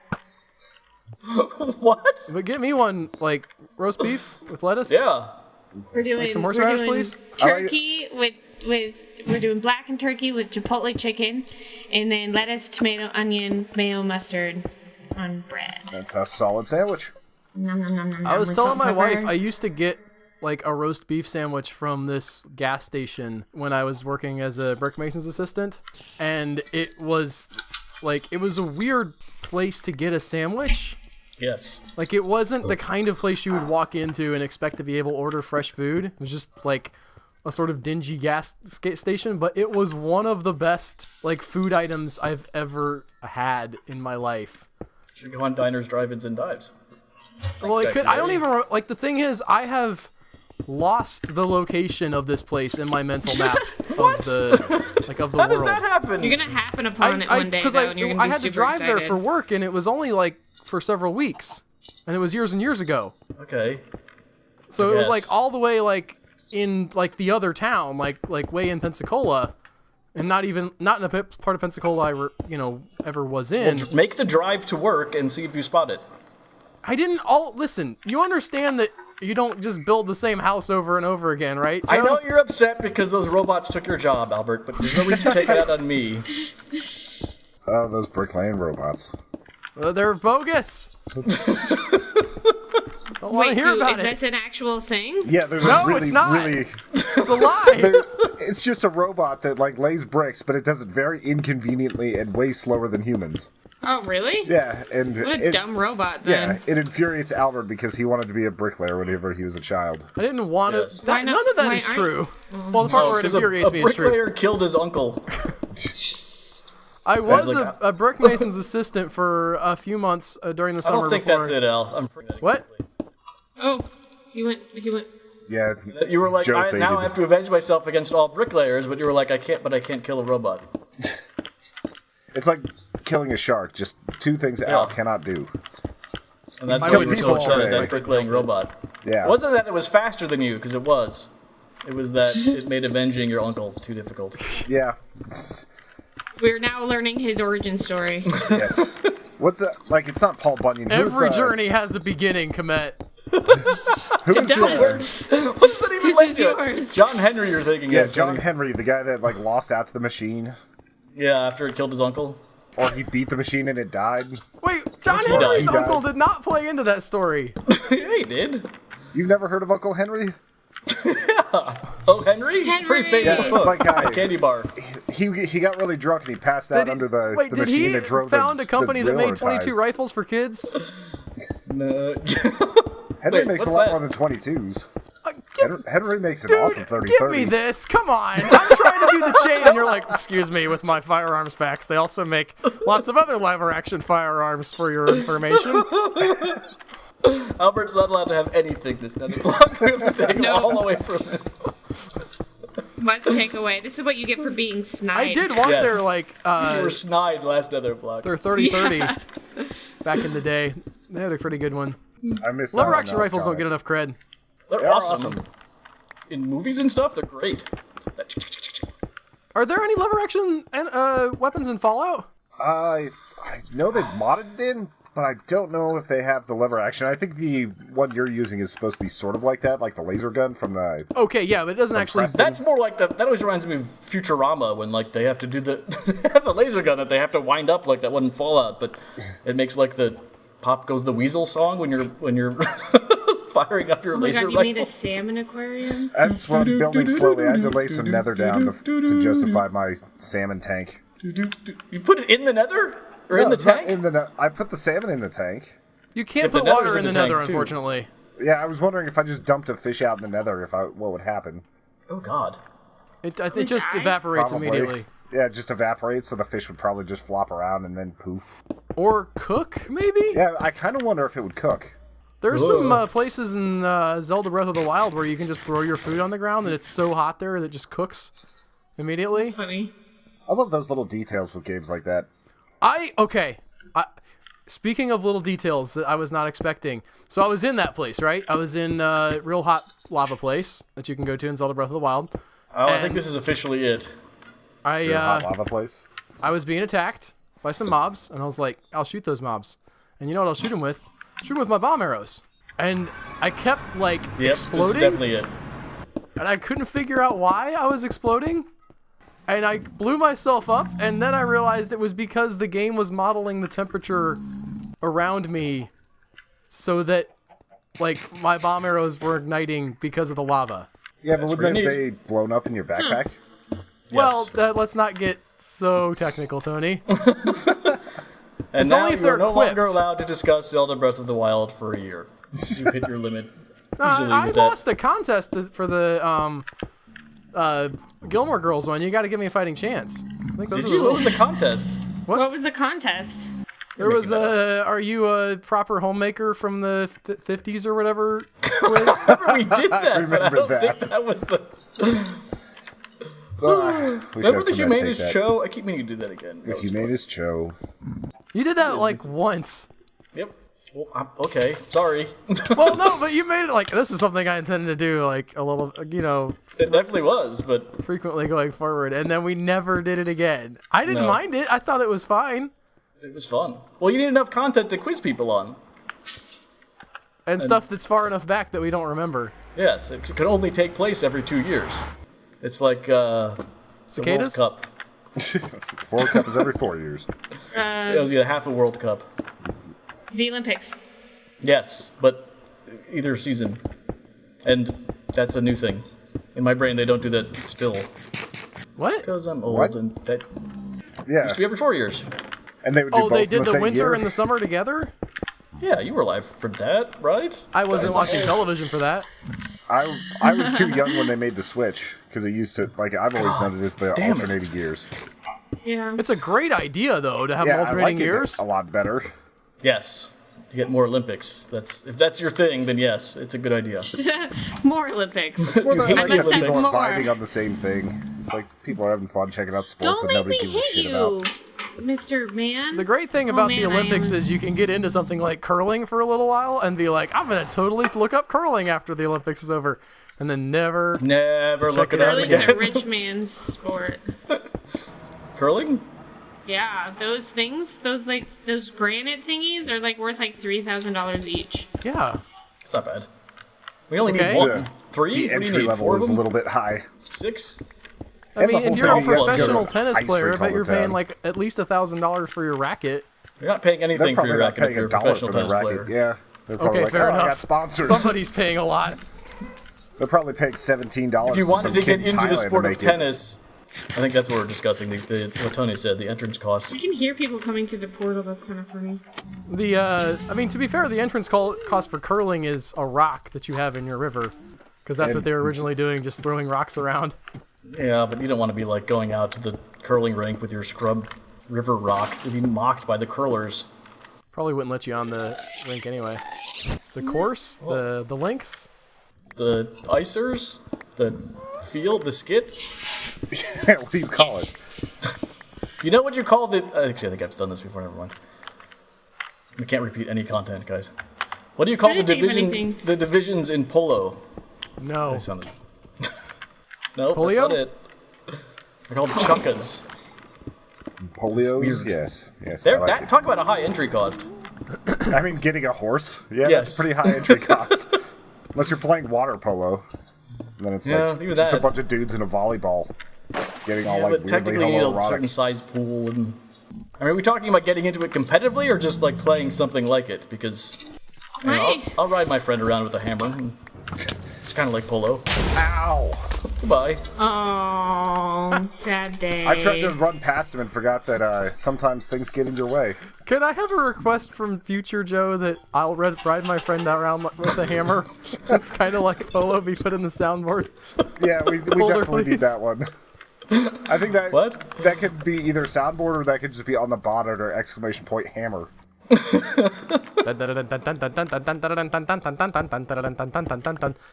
Speaker 3: What?
Speaker 2: But get me one, like roast beef with lettuce.
Speaker 3: Yeah.
Speaker 1: We're doing
Speaker 2: some
Speaker 1: we're
Speaker 2: horseradish,
Speaker 1: doing
Speaker 2: please?
Speaker 1: turkey with we're doing blackened turkey with chipotle chicken, and then lettuce, tomato, onion, mayo, mustard on bread.
Speaker 4: That's a solid sandwich.
Speaker 1: Nom, nom, nom, nom,
Speaker 2: I
Speaker 1: nom,
Speaker 2: was
Speaker 1: with
Speaker 2: telling
Speaker 1: salt
Speaker 2: my
Speaker 1: and
Speaker 2: wife
Speaker 1: pepper.
Speaker 2: I used to get like a roast beef sandwich from this gas station when I was working as a brickmason's assistant, and it was a weird place to get a sandwich.
Speaker 3: Yes.
Speaker 2: Like it wasn't the kind of place you would walk into and expect to be able to order fresh food. It was just like a sort of dingy gas station, but it was one of the best like food items I've ever had in my life.
Speaker 3: Should go on diners, drive-ins, and dives.
Speaker 2: Well,
Speaker 3: guy
Speaker 2: I don't
Speaker 3: Committee.
Speaker 2: even like the thing is I have lost the location of this place in my mental map of the of the
Speaker 3: How
Speaker 2: world.
Speaker 3: does that happen?
Speaker 1: You're gonna happen upon it one day,
Speaker 2: Because
Speaker 1: though, and you're gonna
Speaker 2: I
Speaker 1: be
Speaker 2: had to
Speaker 1: super
Speaker 2: drive
Speaker 1: excited.
Speaker 2: there for work, and it was only like for several weeks, and it was years and years ago.
Speaker 3: Okay.
Speaker 2: So it was
Speaker 3: Yes.
Speaker 2: like all the way like in like the other town, like way in Pensacola, and not in a part of Pensacola I ever was in.
Speaker 3: Make the drive to work and see if you spot it.
Speaker 2: I didn't listen. You understand that you don't just build the same house over and over again, right?
Speaker 3: I
Speaker 2: Joe?
Speaker 3: know you're upset because those robots took your job, Albert, but there's no reason to take it out on me.
Speaker 4: Oh, those bricklaying robots.
Speaker 2: They're bogus. Don't want to
Speaker 1: Wait,
Speaker 2: hear
Speaker 1: dude,
Speaker 2: about
Speaker 1: is
Speaker 2: it.
Speaker 1: this an actual thing?
Speaker 4: Yeah, there's
Speaker 2: No,
Speaker 4: a really,
Speaker 2: it's not.
Speaker 4: really.
Speaker 2: It's a lie.
Speaker 4: It's just a robot that like lays bricks, but it does it very inconveniently and way slower than humans.
Speaker 1: Oh, really?
Speaker 4: Yeah, and
Speaker 1: What a dumb robot, then.
Speaker 4: Yeah, it infuriates Albert because he wanted to be a bricklayer whenever he was a child.
Speaker 2: I didn't want to.
Speaker 3: Yes.
Speaker 1: Why not-
Speaker 2: None of that
Speaker 1: why
Speaker 2: is
Speaker 1: aren't-
Speaker 2: true. Well, the part where it
Speaker 3: Because
Speaker 2: infuriates
Speaker 3: a
Speaker 2: me is true.
Speaker 3: bricklayer killed his uncle.
Speaker 2: I was
Speaker 3: like
Speaker 2: a brickmason's assistant for a few months during the
Speaker 3: I
Speaker 2: summer.
Speaker 3: don't think
Speaker 2: before.
Speaker 3: that's it, Al. I'm
Speaker 2: What?
Speaker 1: Oh, he went.
Speaker 4: Yeah,
Speaker 3: You were like,
Speaker 4: Joe
Speaker 3: now
Speaker 4: faded.
Speaker 3: I have to avenge myself against all bricklayers, but you were like, I can't kill a robot.
Speaker 4: It's like killing a shark. Just two things Al cannot do.
Speaker 3: And that's
Speaker 2: I
Speaker 3: why
Speaker 2: would
Speaker 3: you were
Speaker 2: be
Speaker 3: so upset at
Speaker 4: already.
Speaker 3: that bricklaying robot.
Speaker 4: Yeah.
Speaker 3: It wasn't that it was faster than you, because it was. It was that it made avenging your uncle too difficult.
Speaker 4: Yeah.
Speaker 1: We're now learning his origin story.
Speaker 4: Yes. What's that? Like, it's not Paul Bunyan. Who's
Speaker 2: Every
Speaker 4: the-
Speaker 2: journey has a beginning, Komette.
Speaker 4: Who's
Speaker 1: does.
Speaker 3: What does that even
Speaker 1: This
Speaker 3: like
Speaker 1: is
Speaker 3: to?
Speaker 1: yours.
Speaker 3: John Henry, you're thinking
Speaker 4: Yeah,
Speaker 3: of.
Speaker 4: John Henry, the guy that, like, lost out to the machine.
Speaker 3: Yeah, after it killed his uncle.
Speaker 4: Or he beat the machine and it died.
Speaker 2: Wait, John
Speaker 3: He died.
Speaker 2: Henry's
Speaker 4: He died.
Speaker 2: uncle did not play into that story.
Speaker 3: Yeah, he did.
Speaker 4: You've never heard of Uncle Henry?
Speaker 3: Oh, Henry? It's a pretty
Speaker 1: Henry!
Speaker 3: famous
Speaker 4: Yeah,
Speaker 3: book.
Speaker 4: like,
Speaker 3: A candy bar.
Speaker 4: He got really drunk and he passed out
Speaker 2: Did he-
Speaker 4: under the
Speaker 2: Wait, did
Speaker 4: machine
Speaker 2: he
Speaker 4: that drove
Speaker 2: found
Speaker 4: the
Speaker 2: a company
Speaker 4: the
Speaker 2: that made
Speaker 4: railroad
Speaker 2: 22
Speaker 4: ties.
Speaker 2: rifles for kids?
Speaker 3: No.
Speaker 4: Henry
Speaker 3: Wait,
Speaker 4: makes a
Speaker 3: what's
Speaker 4: lot
Speaker 3: that?
Speaker 4: more than 22s.
Speaker 2: Give,
Speaker 4: Henry makes an
Speaker 2: dude,
Speaker 4: awesome 30
Speaker 2: give me this. Come on. I'm trying to do the chain, and you're like, excuse me, with my firearms facts. They also make lots of other lever-action firearms for your information.
Speaker 3: Albert's not allowed to have anything this Netherblock. We have to take him
Speaker 1: No.
Speaker 3: all away from him.
Speaker 1: Must take away. This is what you get for being snide.
Speaker 2: I did want
Speaker 3: Yes.
Speaker 2: their, like,
Speaker 3: You were snide last Netherblock.
Speaker 2: their 30-30 back in the day. They had a pretty good one.
Speaker 4: I missed out on
Speaker 2: Lever-action
Speaker 4: Nels
Speaker 2: rifles don't
Speaker 4: comic.
Speaker 2: get enough cred.
Speaker 3: They're
Speaker 4: They're
Speaker 3: awesome.
Speaker 4: awesome.
Speaker 3: In movies and stuff, they're great.
Speaker 2: Are there any lever-action weapons in Fallout?
Speaker 4: I know they've modded it in, but I don't know if they have the lever action. I think the one you're using is supposed to be sort of like that, like the laser gun from the...
Speaker 2: Okay, yeah, but it doesn't actually...
Speaker 4: Preston.
Speaker 3: That's more like that always reminds me of Futurama when like they have to do the they have a laser gun that they have to wind up like that one in Fallout, but it makes like the Pop Goes the Weasel song when you're firing up your
Speaker 1: Oh my
Speaker 3: laser
Speaker 1: god, you
Speaker 3: rifle.
Speaker 1: made a salmon aquarium?
Speaker 4: That's what I'm building slowly. I had to lay some nether down to justify my salmon tank.
Speaker 3: You put it in the nether? Or in
Speaker 4: No,
Speaker 3: the
Speaker 4: it's not
Speaker 3: tank?
Speaker 4: in the I put the salmon in the tank.
Speaker 2: You can't
Speaker 3: If the
Speaker 2: put
Speaker 3: nether's
Speaker 2: water
Speaker 3: in
Speaker 2: in the
Speaker 3: the tank,
Speaker 2: nether,
Speaker 3: too.
Speaker 2: unfortunately.
Speaker 4: Yeah, I was wondering if I just dumped a fish out in the nether, what would happen.
Speaker 3: Oh god.
Speaker 2: It just
Speaker 1: die?
Speaker 2: evaporates
Speaker 4: Probably.
Speaker 2: immediately.
Speaker 4: Yeah, it just evaporates, so the fish would probably just flop around and then poof.
Speaker 2: Or cook, maybe?
Speaker 4: Yeah, I kind of wonder if it would cook.
Speaker 2: There's
Speaker 3: Whoa.
Speaker 2: some places in Zelda Breath of the Wild where you can just throw your food on the ground and it's so hot there that it just cooks immediately.
Speaker 1: It's funny.
Speaker 4: I love those little details with games like that.
Speaker 2: Speaking of little details that I was not expecting. So I was in that place, right? I was in real hot lava place that you can go to in Zelda Breath of the Wild.
Speaker 3: Oh, I
Speaker 2: And-
Speaker 3: think this is officially it.
Speaker 4: Your hot lava place.
Speaker 2: I was being attacked by some mobs, and I was like, I'll shoot those mobs. And you know what I'll shoot them with? Shoot them with my bomb arrows. And I kept, like,
Speaker 3: Yep, this is
Speaker 2: exploding,
Speaker 3: definitely it.
Speaker 2: and I couldn't figure out why I was exploding. And I blew myself up, and then I realized it was because the game was modeling the temperature around me so that, like, my bomb arrows were igniting because of the lava.
Speaker 4: Yeah,
Speaker 3: That's
Speaker 4: but wouldn't
Speaker 3: pretty
Speaker 4: they blown up in your backpack?
Speaker 2: Well,
Speaker 3: Yes.
Speaker 2: let's not get so technical, Tony.
Speaker 3: And
Speaker 2: It's
Speaker 3: now
Speaker 2: only if
Speaker 3: you
Speaker 2: they're
Speaker 3: are no longer
Speaker 2: equipped.
Speaker 3: allowed to discuss Zelda Breath of the Wild for a year. You hit your limit easily
Speaker 2: I
Speaker 3: with that.
Speaker 2: lost a contest for the Gilmore Girls one. You got to give me a fighting chance. I think those
Speaker 3: Did
Speaker 2: are
Speaker 3: you?
Speaker 2: the
Speaker 3: What
Speaker 2: rules.
Speaker 3: was the contest?
Speaker 1: What was the contest?
Speaker 2: There was
Speaker 3: making that
Speaker 2: are you a proper homemaker from the 50s or whatever quiz?
Speaker 3: Remember we did that, but I
Speaker 4: remember
Speaker 3: don't
Speaker 4: that.
Speaker 3: think that was the...
Speaker 4: Remember
Speaker 3: Remember the Humanist Cho? I keep meaning to do that again.
Speaker 4: The
Speaker 3: That was fun.
Speaker 4: Humanist Cho.
Speaker 2: You did that like once.
Speaker 3: Yep. Well, okay. Sorry.
Speaker 2: Well, no, but you made it like this is something I intended to do like a little,
Speaker 3: It definitely was, but
Speaker 2: frequently going forward, and then we never did it again. I didn't
Speaker 3: No.
Speaker 2: mind it. I thought it was fine.
Speaker 3: it was fun. Well, you need enough content to quiz people on.
Speaker 2: And stuff that's far enough back that we don't remember.
Speaker 3: Yes, it can only take place every 2 years. It's like the
Speaker 2: Cicadas?
Speaker 3: World Cup.
Speaker 4: World Cup is every 4 years.
Speaker 3: It was half a World Cup.
Speaker 1: The Olympics.
Speaker 3: Yes, but either season. And that's a new thing. In my brain, they don't do that still.
Speaker 2: What?
Speaker 3: Because I'm old
Speaker 4: What?
Speaker 3: and that
Speaker 4: Yeah,
Speaker 3: used to be every 4 years.
Speaker 4: and they would do
Speaker 2: Oh,
Speaker 4: both
Speaker 2: they
Speaker 4: in
Speaker 2: did the
Speaker 4: same
Speaker 2: winter
Speaker 4: year.
Speaker 2: and the summer together?
Speaker 3: Yeah, you were alive for that, right?
Speaker 2: I wasn't
Speaker 3: Guys,
Speaker 2: watching television for that.
Speaker 4: I was too young when they made the switch because it used to like I've always known this the
Speaker 3: damn it.
Speaker 4: alternating years.
Speaker 1: Yeah.
Speaker 2: It's a great idea though to have
Speaker 4: Yeah, I
Speaker 2: alternating
Speaker 4: like
Speaker 2: years.
Speaker 4: it a lot better.
Speaker 3: Yes. To get more Olympics. If that's your thing, then yes, it's a good idea.
Speaker 1: More Olympics.
Speaker 3: You hate
Speaker 1: I
Speaker 3: the
Speaker 1: must have
Speaker 3: Olympics.
Speaker 1: more.
Speaker 4: Fighting on the same thing. It's like people are having fun checking out sports
Speaker 1: Don't
Speaker 4: that
Speaker 1: make
Speaker 4: nobody
Speaker 1: me
Speaker 4: gives a
Speaker 1: hit
Speaker 4: shit
Speaker 1: you,
Speaker 4: about.
Speaker 1: Mr. Man.
Speaker 2: The great thing about the
Speaker 1: man, I
Speaker 2: Olympics
Speaker 1: am.
Speaker 2: is you can get into something like curling for a little while and be like, I'm gonna totally look up curling after the Olympics is over, and then never.
Speaker 3: Never look it
Speaker 2: it
Speaker 3: up
Speaker 2: out
Speaker 1: Curling's a
Speaker 3: again.
Speaker 1: rich man's sport.
Speaker 3: Curling?
Speaker 1: Yeah, those things, those granite thingies are like worth like $3,000 each.
Speaker 2: Yeah.
Speaker 3: It's not bad. We only
Speaker 2: Okay.
Speaker 3: need one.
Speaker 4: The
Speaker 3: 3? What do you
Speaker 4: entry
Speaker 3: need?
Speaker 4: level
Speaker 3: 4 of
Speaker 4: is a
Speaker 3: them?
Speaker 4: little bit high.
Speaker 3: 6?
Speaker 2: I mean, if you're a
Speaker 4: thing, you have to go to
Speaker 2: professional
Speaker 4: an
Speaker 2: tennis
Speaker 4: ice
Speaker 2: player, I
Speaker 4: rink
Speaker 2: bet
Speaker 4: all
Speaker 2: you're
Speaker 4: the
Speaker 2: paying
Speaker 4: time.
Speaker 2: like at least $1,000 for your racket.
Speaker 3: You're not paying
Speaker 4: They're
Speaker 3: anything for
Speaker 4: probably
Speaker 3: your
Speaker 4: not
Speaker 3: racket if
Speaker 4: paying
Speaker 3: you're a
Speaker 4: $1
Speaker 3: professional
Speaker 4: for their
Speaker 3: tennis
Speaker 4: racket.
Speaker 3: player.
Speaker 4: Yeah. They're probably
Speaker 2: Okay,
Speaker 4: like,
Speaker 2: fair
Speaker 4: oh, I
Speaker 2: enough.
Speaker 4: got sponsors.
Speaker 2: Somebody's paying a lot.
Speaker 4: They're probably paying $17
Speaker 3: If you
Speaker 4: for
Speaker 3: wanted
Speaker 4: some
Speaker 3: to get
Speaker 4: kid in
Speaker 3: into the
Speaker 4: Thailand
Speaker 3: sport
Speaker 4: to
Speaker 3: of
Speaker 4: make it.
Speaker 3: tennis, I think that's what we're discussing. What Tony said, the entrance cost.
Speaker 1: I can hear people coming through the portal. That's kind of funny.
Speaker 2: I mean, to be fair, the entrance cost for curling is a rock that you have in your river, because that's what they were originally doing, just throwing rocks around.
Speaker 3: Yeah, but you don't want to be like going out to the curling rink with your scrubbed river rock. You'd be mocked by the curlers.
Speaker 2: Probably wouldn't let you on the rink anyway. The course, the links.
Speaker 3: The icers, the field, the skit.
Speaker 4: What do you call it?
Speaker 3: You know what you call the? Actually, I think I've done this before. Never mind. We can't repeat any content, guys. What do you call the
Speaker 1: Trying to think of
Speaker 3: division?
Speaker 1: anything.
Speaker 3: The divisions in polo.
Speaker 2: No.
Speaker 3: I just found this. No,
Speaker 2: Polio?
Speaker 3: that's not it. They're called chukkas.
Speaker 4: Polios? Yes. Yes. I
Speaker 3: They're,
Speaker 4: like
Speaker 3: that talk about a high entry cost.
Speaker 4: it. I mean, getting a horse? Yeah,
Speaker 3: Yes.
Speaker 4: that's a pretty high entry cost. Unless you're playing water polo. And then it's
Speaker 3: Yeah,
Speaker 4: like
Speaker 3: even
Speaker 4: just a
Speaker 3: that.
Speaker 4: bunch of dudes in a volleyball. Getting all
Speaker 3: Yeah,
Speaker 4: like
Speaker 3: but
Speaker 4: weirdly
Speaker 3: technically you need a
Speaker 4: homoerotic.
Speaker 3: certain size pool. And I mean, are we talking about getting into it competitively or just like playing something like it? Because you know,
Speaker 1: Hi.
Speaker 3: I'll ride my friend around with a hammer. And it's kind of like polo.
Speaker 4: Ow!
Speaker 3: Goodbye.
Speaker 1: Oh, sad day.
Speaker 4: I tried to run past him and forgot that sometimes things get in your way.
Speaker 2: Can I have a request from future Joe that I'll ride my friend around with a hammer? It's kind of like polo be put in the soundboard.
Speaker 4: Yeah, we
Speaker 2: Folder,
Speaker 4: definitely
Speaker 2: please.
Speaker 4: need that one. I think that
Speaker 3: What?
Speaker 4: that could be either soundboard or that could just be on the bottom or exclamation point hammer.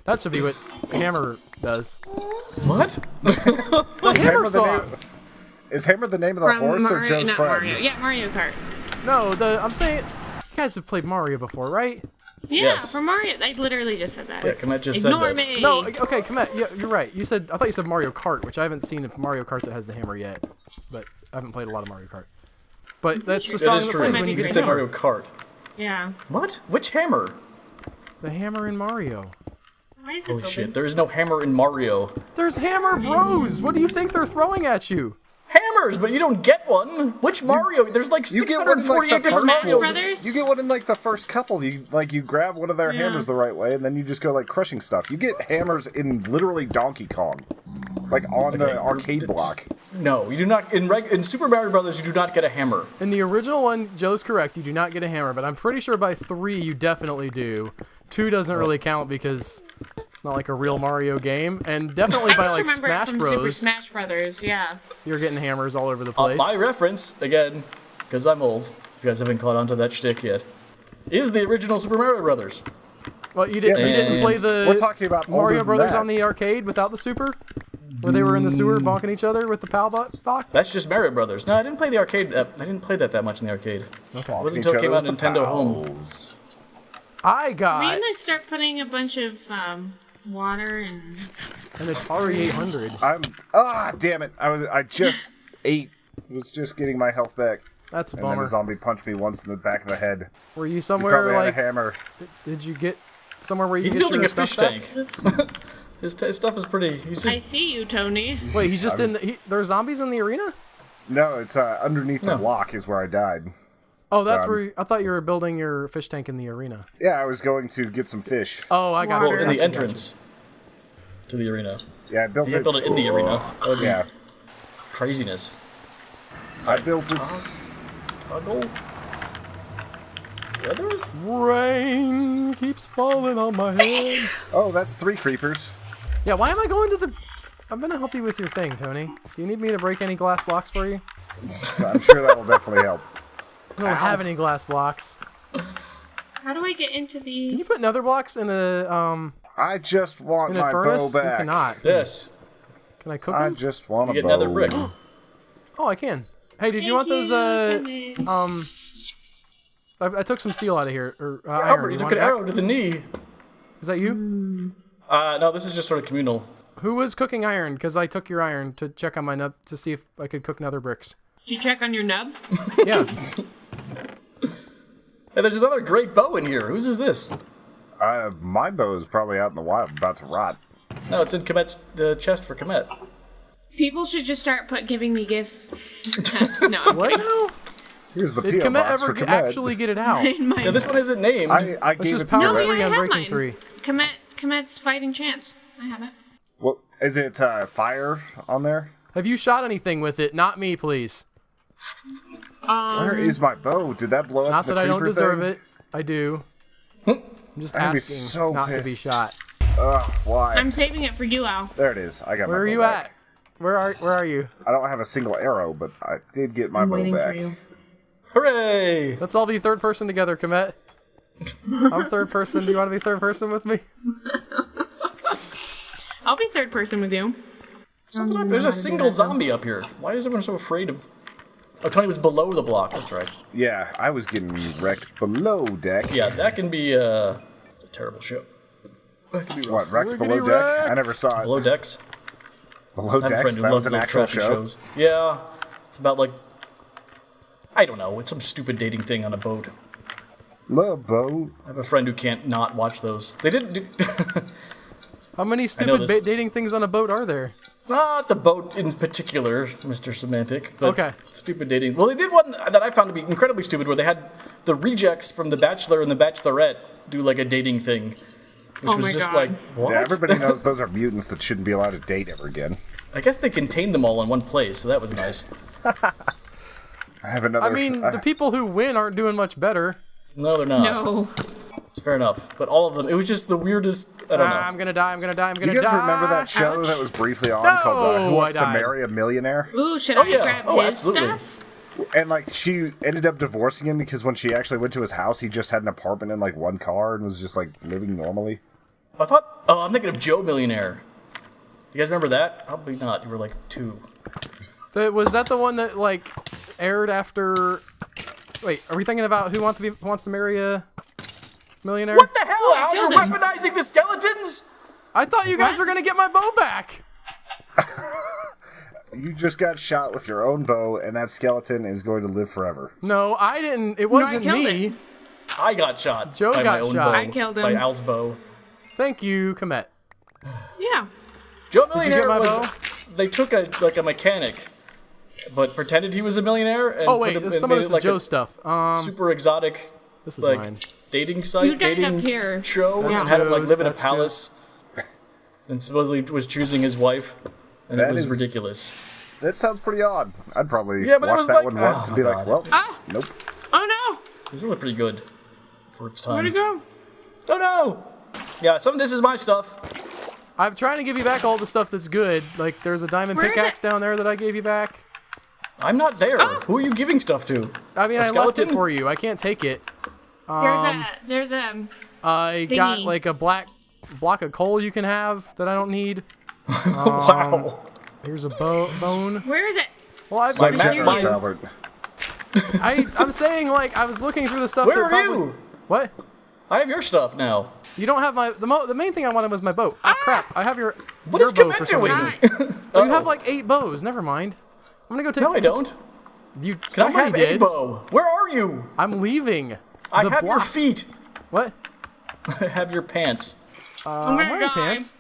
Speaker 2: That should be what hammer does.
Speaker 3: What?
Speaker 2: The hammer song.
Speaker 4: Is Hammer the name of the
Speaker 1: From
Speaker 4: horse or
Speaker 1: Mario,
Speaker 4: Joe's
Speaker 1: not
Speaker 4: friend?
Speaker 1: Mario. Yeah, Mario Kart.
Speaker 2: No, I'm saying you guys have played Mario before, right?
Speaker 1: Yeah,
Speaker 3: Yes.
Speaker 1: from Mario. I literally just said that.
Speaker 3: Yeah, Komette just
Speaker 1: Ignore
Speaker 3: said that.
Speaker 1: me.
Speaker 2: No, okay, Komette, yeah, you're right. I thought you said Mario Kart, which I haven't seen a Mario Kart that has the hammer yet, but I haven't played a lot of Mario Kart. But that's the
Speaker 1: That
Speaker 2: song
Speaker 3: That is
Speaker 2: that
Speaker 3: true.
Speaker 2: plays
Speaker 1: Might
Speaker 2: when
Speaker 1: be
Speaker 2: you
Speaker 3: You
Speaker 2: get
Speaker 3: can
Speaker 2: the
Speaker 3: say
Speaker 2: hammer.
Speaker 3: Mario Kart.
Speaker 1: Yeah.
Speaker 3: What? Which hammer?
Speaker 2: The hammer in Mario.
Speaker 1: Why is
Speaker 3: Oh
Speaker 1: this open?
Speaker 3: shit, there is no hammer in Mario.
Speaker 2: There's Hammer Bros. What do you think they're throwing at you?
Speaker 3: Hammers, but you don't get one. Which Mario? There's like
Speaker 4: You get one in, like,
Speaker 3: 648
Speaker 4: the
Speaker 3: different
Speaker 4: first
Speaker 1: Smash
Speaker 3: Marios.
Speaker 1: Brothers?
Speaker 4: You get one in like the first couple. You grab one of their
Speaker 1: Yeah.
Speaker 4: hammers the right way, and then you just go like crushing stuff. You get hammers in literally Donkey Kong, like on the arcade block.
Speaker 3: No, you do not. In Super Mario Brothers, you do not get a hammer.
Speaker 2: In the original one, Joe's correct. You do not get a hammer, but I'm pretty sure by 3 you definitely do. 2 doesn't really count because it's not like a real Mario game, and definitely
Speaker 1: I
Speaker 2: by
Speaker 1: just
Speaker 2: like
Speaker 1: remember
Speaker 2: Smash
Speaker 1: it from Super
Speaker 2: Bros.
Speaker 1: Smash Brothers. Yeah.
Speaker 2: You're getting hammers all over the place.
Speaker 3: My reference, again, because I'm old, if you guys haven't caught on to that shtick yet, is the original Super Mario Brothers.
Speaker 2: Well, you didn't.
Speaker 4: Yeah,
Speaker 2: You didn't
Speaker 3: and
Speaker 2: play the
Speaker 4: We're talking about older
Speaker 2: Mario
Speaker 4: than
Speaker 2: Brothers
Speaker 4: that.
Speaker 2: on the arcade without the Super, where they were in the sewer bonking each other with the PAL box.
Speaker 3: That's just Mario Brothers. No, I didn't play the arcade. I didn't play that much in the arcade.
Speaker 2: Okay.
Speaker 3: It wasn't
Speaker 4: Each
Speaker 3: until it came
Speaker 4: other
Speaker 3: out
Speaker 4: with the
Speaker 3: Nintendo Home.
Speaker 4: pals.
Speaker 2: I
Speaker 1: Are
Speaker 2: got
Speaker 1: we gonna start putting a bunch of water and?
Speaker 2: an Atari 800.
Speaker 4: Damn it! I just was just getting my health back,
Speaker 2: That's a
Speaker 4: and then
Speaker 2: bummer.
Speaker 4: a zombie punched me once in the back of the head.
Speaker 2: Were you
Speaker 4: He
Speaker 2: somewhere
Speaker 4: probably had a
Speaker 2: like?
Speaker 4: hammer.
Speaker 2: Did you get somewhere where you
Speaker 3: He's
Speaker 2: get
Speaker 3: building
Speaker 2: your
Speaker 3: a fish
Speaker 2: stuff
Speaker 3: tank.
Speaker 2: back?
Speaker 3: His stuff is pretty. He's
Speaker 1: I
Speaker 3: just.
Speaker 1: see you, Tony.
Speaker 2: Wait, he's just in the. There are zombies in the arena?
Speaker 4: No, it's underneath the
Speaker 3: No.
Speaker 4: block is where I died.
Speaker 2: Oh, that's
Speaker 4: So,
Speaker 2: where I thought you were building your fish tank in the arena.
Speaker 4: Yeah, I was going to get some fish.
Speaker 2: Oh, I got
Speaker 1: Well,
Speaker 2: you.
Speaker 3: in
Speaker 2: got
Speaker 3: the
Speaker 2: you,
Speaker 3: entrance to the arena.
Speaker 4: Yeah, I built
Speaker 3: You
Speaker 4: it.
Speaker 3: built it in the arena. That would be
Speaker 4: Yeah,
Speaker 3: craziness.
Speaker 4: I built it.
Speaker 3: Weather?
Speaker 2: got you. Rain keeps falling on my head.
Speaker 4: Oh, that's 3 creepers.
Speaker 2: Yeah, why am I going to the? I'm gonna help you with your thing, Tony. Do you need me to break any glass blocks for you?
Speaker 4: I'm sure that will definitely help.
Speaker 2: I don't have any glass blocks.
Speaker 1: How do I get into
Speaker 2: Can
Speaker 1: the?
Speaker 2: you put nether blocks in a
Speaker 4: I just want
Speaker 2: in a
Speaker 4: my
Speaker 2: furnace?
Speaker 4: bow
Speaker 2: You
Speaker 4: back.
Speaker 2: cannot.
Speaker 3: Yes.
Speaker 2: Can I cook
Speaker 4: I
Speaker 2: them?
Speaker 4: just want
Speaker 3: You
Speaker 4: a
Speaker 3: get
Speaker 4: bow.
Speaker 3: another brick.
Speaker 2: Oh, I can. Hey, did you want those? I took some steel out of here, or iron.
Speaker 3: Albert,
Speaker 2: You
Speaker 3: you took
Speaker 2: want
Speaker 3: an
Speaker 2: it back?
Speaker 3: arrow to the knee.
Speaker 2: Is that you?
Speaker 3: No, this is just sort of communal.
Speaker 2: Who was cooking iron? Because I took your iron to check on my to see if I could cook nether bricks.
Speaker 1: Did you check on your nub?
Speaker 2: Yeah.
Speaker 3: Hey, there's another great bow in here. Whose is this?
Speaker 4: My bow is probably out in the wild, about to rot.
Speaker 3: No, it's in Komette's the chest for Komette.
Speaker 1: People should just start giving me gifts. No, I'm
Speaker 2: What
Speaker 1: kidding.
Speaker 2: now?
Speaker 4: Here's the
Speaker 2: Did
Speaker 4: P.O.
Speaker 2: Komet
Speaker 4: box
Speaker 2: ever
Speaker 4: for Komet.
Speaker 2: actually get it out?
Speaker 1: In my
Speaker 3: Yeah, this one isn't named.
Speaker 4: I
Speaker 2: Let's
Speaker 4: gave
Speaker 2: just
Speaker 4: it to
Speaker 2: power
Speaker 4: you.
Speaker 1: No,
Speaker 2: three
Speaker 1: I
Speaker 2: on
Speaker 1: have
Speaker 2: Breaking
Speaker 1: mine.
Speaker 2: 3.
Speaker 1: Commette's fighting chance. I have it.
Speaker 4: Well, is it fire on there?
Speaker 2: Have you shot anything with it? Not me, please.
Speaker 4: Where is my bow? Did that blow up
Speaker 2: Not
Speaker 4: the
Speaker 2: that I don't
Speaker 4: creeper
Speaker 2: deserve
Speaker 4: thing?
Speaker 2: it. I do. I'm just
Speaker 4: I'd be
Speaker 2: asking
Speaker 4: so
Speaker 2: not to be
Speaker 4: pissed.
Speaker 2: shot.
Speaker 4: Ugh, why?
Speaker 1: I'm saving it for you, Al.
Speaker 4: There it is. I got
Speaker 2: Where
Speaker 4: my
Speaker 2: are
Speaker 4: bow
Speaker 2: you
Speaker 4: back.
Speaker 2: at? Where are you?
Speaker 4: I don't have a single arrow, but I did get my
Speaker 1: I'm
Speaker 4: bow
Speaker 1: waiting
Speaker 4: back.
Speaker 1: for you.
Speaker 3: Hooray!
Speaker 2: Let's all be third person together, Komette. I'm third person. Do you want to be third person with me?
Speaker 1: I'll be third person with you.
Speaker 3: There's a single zombie up here. Why is everyone so afraid of... Oh, Tony was below the block. That's right.
Speaker 4: Yeah, I was getting wrecked below deck.
Speaker 3: Yeah, that can be a terrible show.
Speaker 4: What, wrecked below
Speaker 2: Wiggity
Speaker 4: deck?
Speaker 2: wrecked.
Speaker 4: I never saw it.
Speaker 3: Below decks.
Speaker 4: Below
Speaker 3: I have a
Speaker 4: decks?
Speaker 3: friend who
Speaker 4: That
Speaker 3: loves
Speaker 4: was an
Speaker 3: those
Speaker 4: actual
Speaker 3: trashy
Speaker 4: show?
Speaker 3: shows. Yeah, it's about like... I don't know. It's some stupid dating thing on a boat.
Speaker 4: Love boat.
Speaker 3: I have a friend who can't not watch those. They didn't do...
Speaker 2: How many stupid
Speaker 3: this.
Speaker 2: dating things on a boat are there?
Speaker 3: Not the boat in particular, Mr. Semantic. But
Speaker 2: Okay.
Speaker 3: Stupid dating. Well, they did one that I found to be incredibly stupid, where they had the rejects from The Bachelor and The Bachelorette do like a dating thing, which
Speaker 1: Oh
Speaker 3: was
Speaker 1: my
Speaker 3: just
Speaker 1: God.
Speaker 3: like, what?
Speaker 4: Yeah, everybody knows those are mutants that shouldn't be allowed to date ever again.
Speaker 3: I guess they contained them all in one place, so that was nice.
Speaker 4: I have another...
Speaker 2: I mean, the people who win aren't doing much better.
Speaker 3: No, they're not.
Speaker 1: No.
Speaker 3: It's fair enough. But all of them, it was just the weirdest. I don't know.
Speaker 2: I'm gonna die. I'm gonna die. I'm
Speaker 4: Do
Speaker 2: gonna
Speaker 4: you guys
Speaker 2: die.
Speaker 4: remember that show
Speaker 1: Ouch.
Speaker 4: that was briefly on
Speaker 2: No,
Speaker 4: called Who Wants
Speaker 2: I
Speaker 4: to
Speaker 2: died.
Speaker 4: Marry a Millionaire?
Speaker 1: Ooh, should
Speaker 3: Oh,
Speaker 1: I
Speaker 3: yeah.
Speaker 1: grab
Speaker 3: Oh,
Speaker 1: his
Speaker 3: absolutely.
Speaker 1: stuff?
Speaker 4: And like she ended up divorcing him because when she actually went to his house, he just had an apartment and like one car and was just like living normally.
Speaker 3: I thought. Oh, I'm thinking of Joe Millionaire. You guys remember that? Probably not. You were like 2.
Speaker 2: Was that the one that like aired after? Wait, are we thinking about Who Wants to Marry a Millionaire?
Speaker 3: What the hell, Al? You're
Speaker 1: killed him.
Speaker 3: weaponizing the skeletons?
Speaker 2: I thought you guys
Speaker 1: What?
Speaker 2: were gonna get my bow back.
Speaker 4: You just got shot with your own bow, and that skeleton is going to live forever.
Speaker 2: No, I didn't. It wasn't
Speaker 1: killed
Speaker 2: me.
Speaker 1: it.
Speaker 3: I got shot.
Speaker 2: Joe
Speaker 3: by
Speaker 2: got
Speaker 3: my own
Speaker 2: shot.
Speaker 3: bow,
Speaker 1: I killed him.
Speaker 3: By Al's bow.
Speaker 2: Thank you, Komette.
Speaker 1: Yeah.
Speaker 3: Joe
Speaker 2: you
Speaker 3: Millionaire
Speaker 2: get my
Speaker 3: was.
Speaker 2: bow?
Speaker 3: They took a mechanic, but pretended he was a millionaire. And
Speaker 2: Oh wait,
Speaker 3: put him,
Speaker 2: some
Speaker 3: made
Speaker 2: of this
Speaker 3: it
Speaker 2: is
Speaker 3: like
Speaker 2: Joe's
Speaker 3: a
Speaker 2: stuff.
Speaker 3: super exotic,
Speaker 2: This is
Speaker 3: like
Speaker 2: mine.
Speaker 3: dating site,
Speaker 1: You died
Speaker 3: dating
Speaker 1: up here.
Speaker 3: show,
Speaker 1: That's
Speaker 3: and had him like
Speaker 2: Joe's,
Speaker 3: live in a
Speaker 2: that's
Speaker 3: palace, and supposedly was choosing his wife, and
Speaker 4: That
Speaker 3: it was
Speaker 4: is-
Speaker 3: ridiculous.
Speaker 4: That sounds pretty odd. I'd probably
Speaker 3: Yeah, but it
Speaker 4: watch
Speaker 3: was
Speaker 4: that
Speaker 3: like-
Speaker 4: one once
Speaker 3: oh,
Speaker 4: and be like,
Speaker 3: God.
Speaker 4: well,
Speaker 1: Ah!
Speaker 4: nope.
Speaker 1: Oh no!
Speaker 3: It was really pretty good for its time.
Speaker 1: Where'd it go?
Speaker 3: Oh no! Yeah, some of this is my stuff.
Speaker 2: I'm trying to give you back all the stuff that's good. Like there's a diamond
Speaker 1: Where is
Speaker 2: pickaxe
Speaker 1: it?
Speaker 2: down there that I gave you back.
Speaker 3: I'm not there.
Speaker 1: Oh.
Speaker 3: Who are you giving stuff to?
Speaker 2: I mean,
Speaker 3: A
Speaker 2: I left it
Speaker 3: skeleton?
Speaker 2: for you. I can't take it.
Speaker 1: There's a
Speaker 2: I got
Speaker 1: Thingy.
Speaker 2: like a black block of coal you can have that I don't need.
Speaker 3: Wow.
Speaker 2: Here's a bone.
Speaker 1: where is it?
Speaker 2: Well, I've
Speaker 3: My
Speaker 2: been
Speaker 3: map-
Speaker 2: here.
Speaker 3: my-
Speaker 4: Albert.
Speaker 2: I'm saying like I was looking through the stuff.
Speaker 3: Where
Speaker 2: that
Speaker 3: are
Speaker 2: probably...
Speaker 3: you?
Speaker 2: What?
Speaker 3: I have your stuff now.
Speaker 2: You don't have my the main thing I wanted was my boat. Oh crap! I have your
Speaker 3: What
Speaker 2: your
Speaker 3: is
Speaker 2: bow for
Speaker 3: Komette
Speaker 2: some
Speaker 3: doing?
Speaker 2: reason. Oh, you have like 8 bows. Never mind. I'm gonna go take.
Speaker 3: No, I don't.
Speaker 2: You
Speaker 3: Can I
Speaker 2: somebody
Speaker 3: have
Speaker 2: did.
Speaker 3: a bow? Where are you?
Speaker 2: I'm leaving.
Speaker 3: I
Speaker 2: The
Speaker 3: have your
Speaker 2: block.
Speaker 3: feet.
Speaker 2: What?
Speaker 3: I have your pants.
Speaker 2: I'm
Speaker 1: gonna
Speaker 2: wearing
Speaker 1: die.
Speaker 2: pants.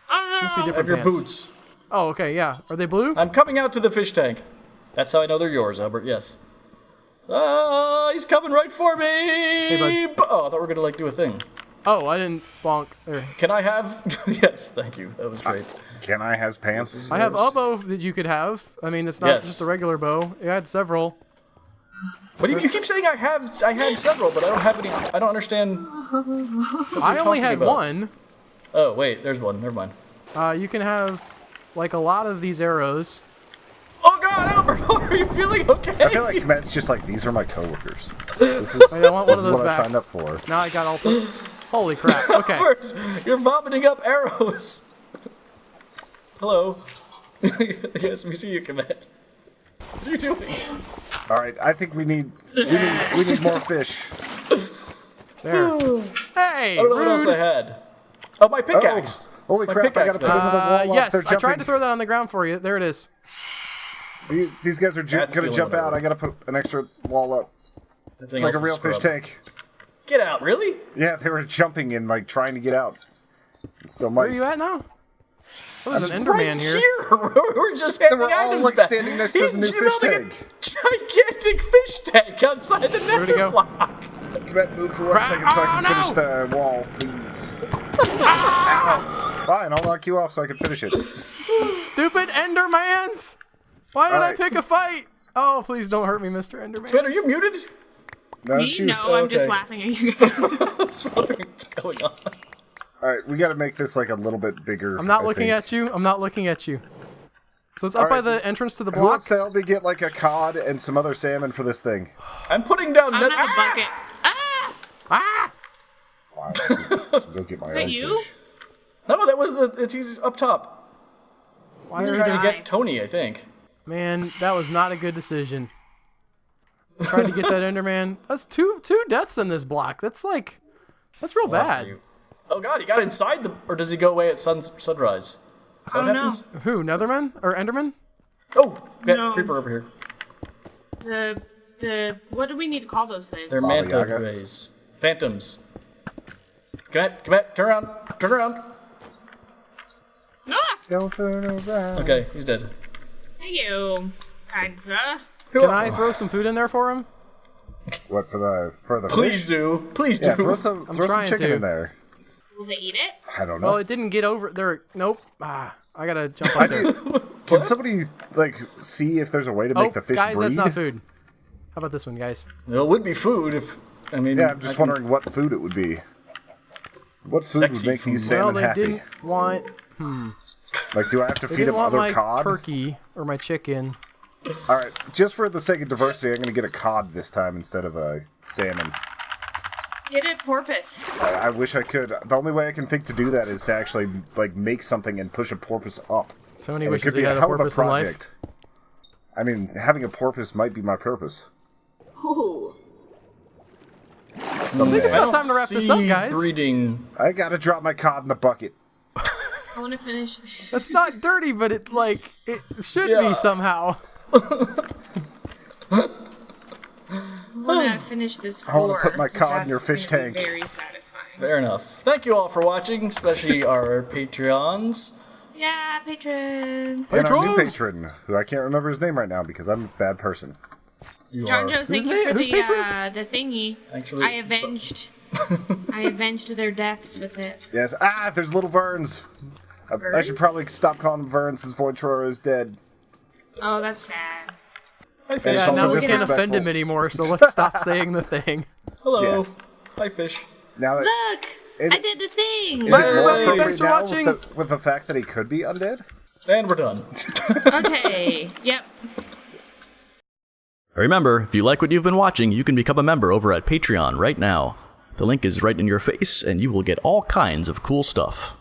Speaker 1: Oh
Speaker 2: Must be
Speaker 1: no!
Speaker 3: I have
Speaker 2: different
Speaker 3: your
Speaker 2: pants.
Speaker 3: boots.
Speaker 2: Oh, okay, yeah. Are they blue?
Speaker 3: I'm coming out to the fish tank. That's how I know they're yours, Albert. Yes. He's coming right for me.
Speaker 2: bud.
Speaker 3: Oh, I thought we were gonna like do a thing.
Speaker 2: Oh, I didn't bonk. There.
Speaker 3: Can I have? Yes, thank you. That was great.
Speaker 4: Can I has pants?
Speaker 2: I have a bow that you could have. I mean, it's not
Speaker 3: Yes.
Speaker 2: just a regular bow. I had several.
Speaker 3: What do you keep saying? I had several, but I don't have any. I don't understand.
Speaker 2: I only
Speaker 3: talking
Speaker 2: had
Speaker 3: about?
Speaker 2: one.
Speaker 3: Oh wait, there's one. Never mind.
Speaker 2: You can have like a lot of these arrows.
Speaker 3: Oh God, Albert, are you feeling okay?
Speaker 4: I feel like Komette's just like, these are my coworkers. This is,
Speaker 2: I want one
Speaker 4: this
Speaker 2: of
Speaker 4: is
Speaker 2: those
Speaker 4: what
Speaker 2: back.
Speaker 4: I signed up for.
Speaker 2: Now I got all. Holy crap! Okay.
Speaker 3: Albert, you're vomiting up arrows. Hello. Yes, we see you, Komette. What are you doing?
Speaker 4: All right, I think we need more fish.
Speaker 2: There. Hey.
Speaker 3: I don't know what else I had. Oh, my pickaxe.
Speaker 4: Holy
Speaker 3: My
Speaker 4: crap! I
Speaker 3: pickaxe
Speaker 4: gotta put him in the wall. while
Speaker 2: Yes,
Speaker 4: they're
Speaker 2: I tried to
Speaker 4: jumping.
Speaker 2: throw that on the ground for you. There it is.
Speaker 4: These guys are
Speaker 3: That's
Speaker 4: gonna
Speaker 3: the
Speaker 4: jump
Speaker 3: only
Speaker 4: out.
Speaker 3: way.
Speaker 4: I gotta put an extra wall up. It's like a real fish tank.
Speaker 3: Get out, really?
Speaker 4: Yeah, they were jumping and like trying to get out. It still might.
Speaker 2: Where are you at now? Oh, there's an
Speaker 3: Right
Speaker 2: Enderman here.
Speaker 3: We're just handing
Speaker 4: We're all,
Speaker 3: items
Speaker 4: like,
Speaker 3: back.
Speaker 4: standing next to
Speaker 3: He's
Speaker 4: the new fish
Speaker 3: building
Speaker 4: tank.
Speaker 3: a gigantic fish tank outside the
Speaker 2: Where'd he go?
Speaker 3: Netherblock.
Speaker 4: Komette, move for 1 second so I can finish the wall, please. Ow. Fine, I'll knock you off so I can finish it.
Speaker 2: Stupid Endermans! Why did I
Speaker 4: Alright.
Speaker 2: pick a fight? Oh, please don't hurt me, Mr. Enderman.
Speaker 3: Ben, are you muted?
Speaker 4: No,
Speaker 1: Me?
Speaker 4: shoot.
Speaker 1: No, I'm just
Speaker 3: Okay.
Speaker 1: laughing at you guys.
Speaker 3: I was wondering what's going on.
Speaker 4: Alright, we gotta make this like a little bit bigger.
Speaker 2: I'm not looking at you. I'm not looking at you. So it's up by
Speaker 4: Alright.
Speaker 2: the entrance to the
Speaker 4: Who wants
Speaker 2: block.
Speaker 4: to help me get like a cod and some other salmon for this thing?
Speaker 3: I'm putting down
Speaker 1: I'm at the bucket. Ah!
Speaker 2: Ah!
Speaker 4: Fine, go get my
Speaker 1: Is that
Speaker 4: own
Speaker 1: you?
Speaker 4: fish.
Speaker 3: No, that was he's up top.
Speaker 2: Why
Speaker 3: He's
Speaker 2: are
Speaker 3: trying
Speaker 2: you
Speaker 3: to
Speaker 1: die.
Speaker 3: get Tony, I think.
Speaker 2: Man, that was not a good decision. Tried to get that Enderman. That's two deaths in this block. That's real bad.
Speaker 3: Oh god, he got inside the... Or does he go away at sunrise? Is that what
Speaker 1: Oh, no.
Speaker 3: happens?
Speaker 2: Who? Netherman or Enderman?
Speaker 3: Oh, got
Speaker 1: No.
Speaker 3: creeper over here.
Speaker 1: The what do we need to call those things?
Speaker 3: They're
Speaker 4: Baba
Speaker 3: manta
Speaker 4: Yaga.
Speaker 3: rays. Phantoms. Come back, turn around, turn around.
Speaker 1: Ah!
Speaker 4: Don't turn around.
Speaker 3: Okay, he's dead.
Speaker 1: Thank you, kind sir.
Speaker 2: Can I throw some food in there for him?
Speaker 4: What for the
Speaker 3: Please
Speaker 4: fish?
Speaker 3: do, please do.
Speaker 4: Yeah, throw some
Speaker 2: trying
Speaker 4: chicken
Speaker 2: to.
Speaker 4: in there.
Speaker 1: Will they eat it?
Speaker 4: I don't know.
Speaker 2: Well, it didn't get over there. Nope. Ah, I gotta jump up there.
Speaker 4: Can somebody like see if there's a way to
Speaker 2: Oh,
Speaker 4: make the fish
Speaker 2: guys,
Speaker 4: breed?
Speaker 2: that's not food. How about this one, guys?
Speaker 3: It would be food if... I mean...
Speaker 4: Yeah, I'm just wondering what food it would be. What food would
Speaker 3: Sexy
Speaker 4: make these
Speaker 3: food.
Speaker 2: Well,
Speaker 4: salmon
Speaker 2: they
Speaker 4: happy?
Speaker 2: didn't want.
Speaker 4: Like, do I have to
Speaker 2: They
Speaker 4: feed
Speaker 2: didn't
Speaker 4: them
Speaker 2: want
Speaker 4: other
Speaker 2: my
Speaker 4: cod?
Speaker 2: turkey or my chicken.
Speaker 4: All right, just for the sake of diversity, I'm gonna get a cod this time instead of a salmon.
Speaker 1: Get it, porpoise.
Speaker 4: I wish I could. The only way I can think to do that is to actually like make something and push a porpoise up.
Speaker 2: Tony
Speaker 4: And it
Speaker 2: wishes
Speaker 4: could
Speaker 2: he
Speaker 4: be
Speaker 2: had
Speaker 4: a
Speaker 2: a
Speaker 4: hell of a
Speaker 2: porpoise in life.
Speaker 4: project. I mean, having a porpoise might be my purpose.
Speaker 1: Ooh.
Speaker 3: Someday.
Speaker 2: it's
Speaker 3: I
Speaker 2: about
Speaker 3: don't
Speaker 2: time to wrap this up,
Speaker 3: see
Speaker 2: guys.
Speaker 3: breeding...
Speaker 4: I gotta drop my cod in the bucket.
Speaker 1: I want to finish.
Speaker 2: That's not dirty, but it should
Speaker 3: Yeah.
Speaker 2: be somehow.
Speaker 1: I want to finish this
Speaker 4: I wanna
Speaker 1: floor.
Speaker 4: put my cod in your
Speaker 1: That's
Speaker 4: fish
Speaker 1: gonna be
Speaker 4: tank.
Speaker 1: Very satisfying.
Speaker 3: Fair enough. Thank you all for watching, especially our Patreons.
Speaker 1: Yeah, patrons.
Speaker 4: And our new
Speaker 2: Patrons!
Speaker 4: patron, who I can't remember his name right now because I'm a bad person.
Speaker 3: You
Speaker 1: John
Speaker 3: are...
Speaker 1: Joe, thank
Speaker 2: Who's
Speaker 1: you for
Speaker 2: Who's
Speaker 1: the thingy.
Speaker 3: Thanks for the...
Speaker 1: I avenged. I avenged their deaths with it.
Speaker 4: Yes. Ah, there's little Verns. I should
Speaker 1: Verns?
Speaker 4: probably stop calling them Verns since Voidtrora is dead.
Speaker 1: Oh, that's sad.
Speaker 3: Hi,
Speaker 4: And
Speaker 3: fish.
Speaker 4: it's
Speaker 2: Yeah,
Speaker 4: also
Speaker 2: now we can't
Speaker 4: disrespectful.
Speaker 2: offend him anymore, so let's stop saying the thing.
Speaker 3: Hello.
Speaker 4: Yes.
Speaker 3: Hi, fish.
Speaker 4: Now that
Speaker 1: Look,
Speaker 4: Is
Speaker 1: I
Speaker 4: it-
Speaker 1: did the thing.
Speaker 4: is it
Speaker 2: Bye,
Speaker 4: more
Speaker 2: everybody.
Speaker 4: appropriate
Speaker 2: Thanks for
Speaker 4: now
Speaker 2: watching.
Speaker 4: with the fact that he could be undead?
Speaker 3: And we're done.
Speaker 1: Okay. Yep.
Speaker 5: Remember, if you like what you've been watching, you can become a member over at Patreon right now. The link is right in your face, and you will get all kinds of cool stuff.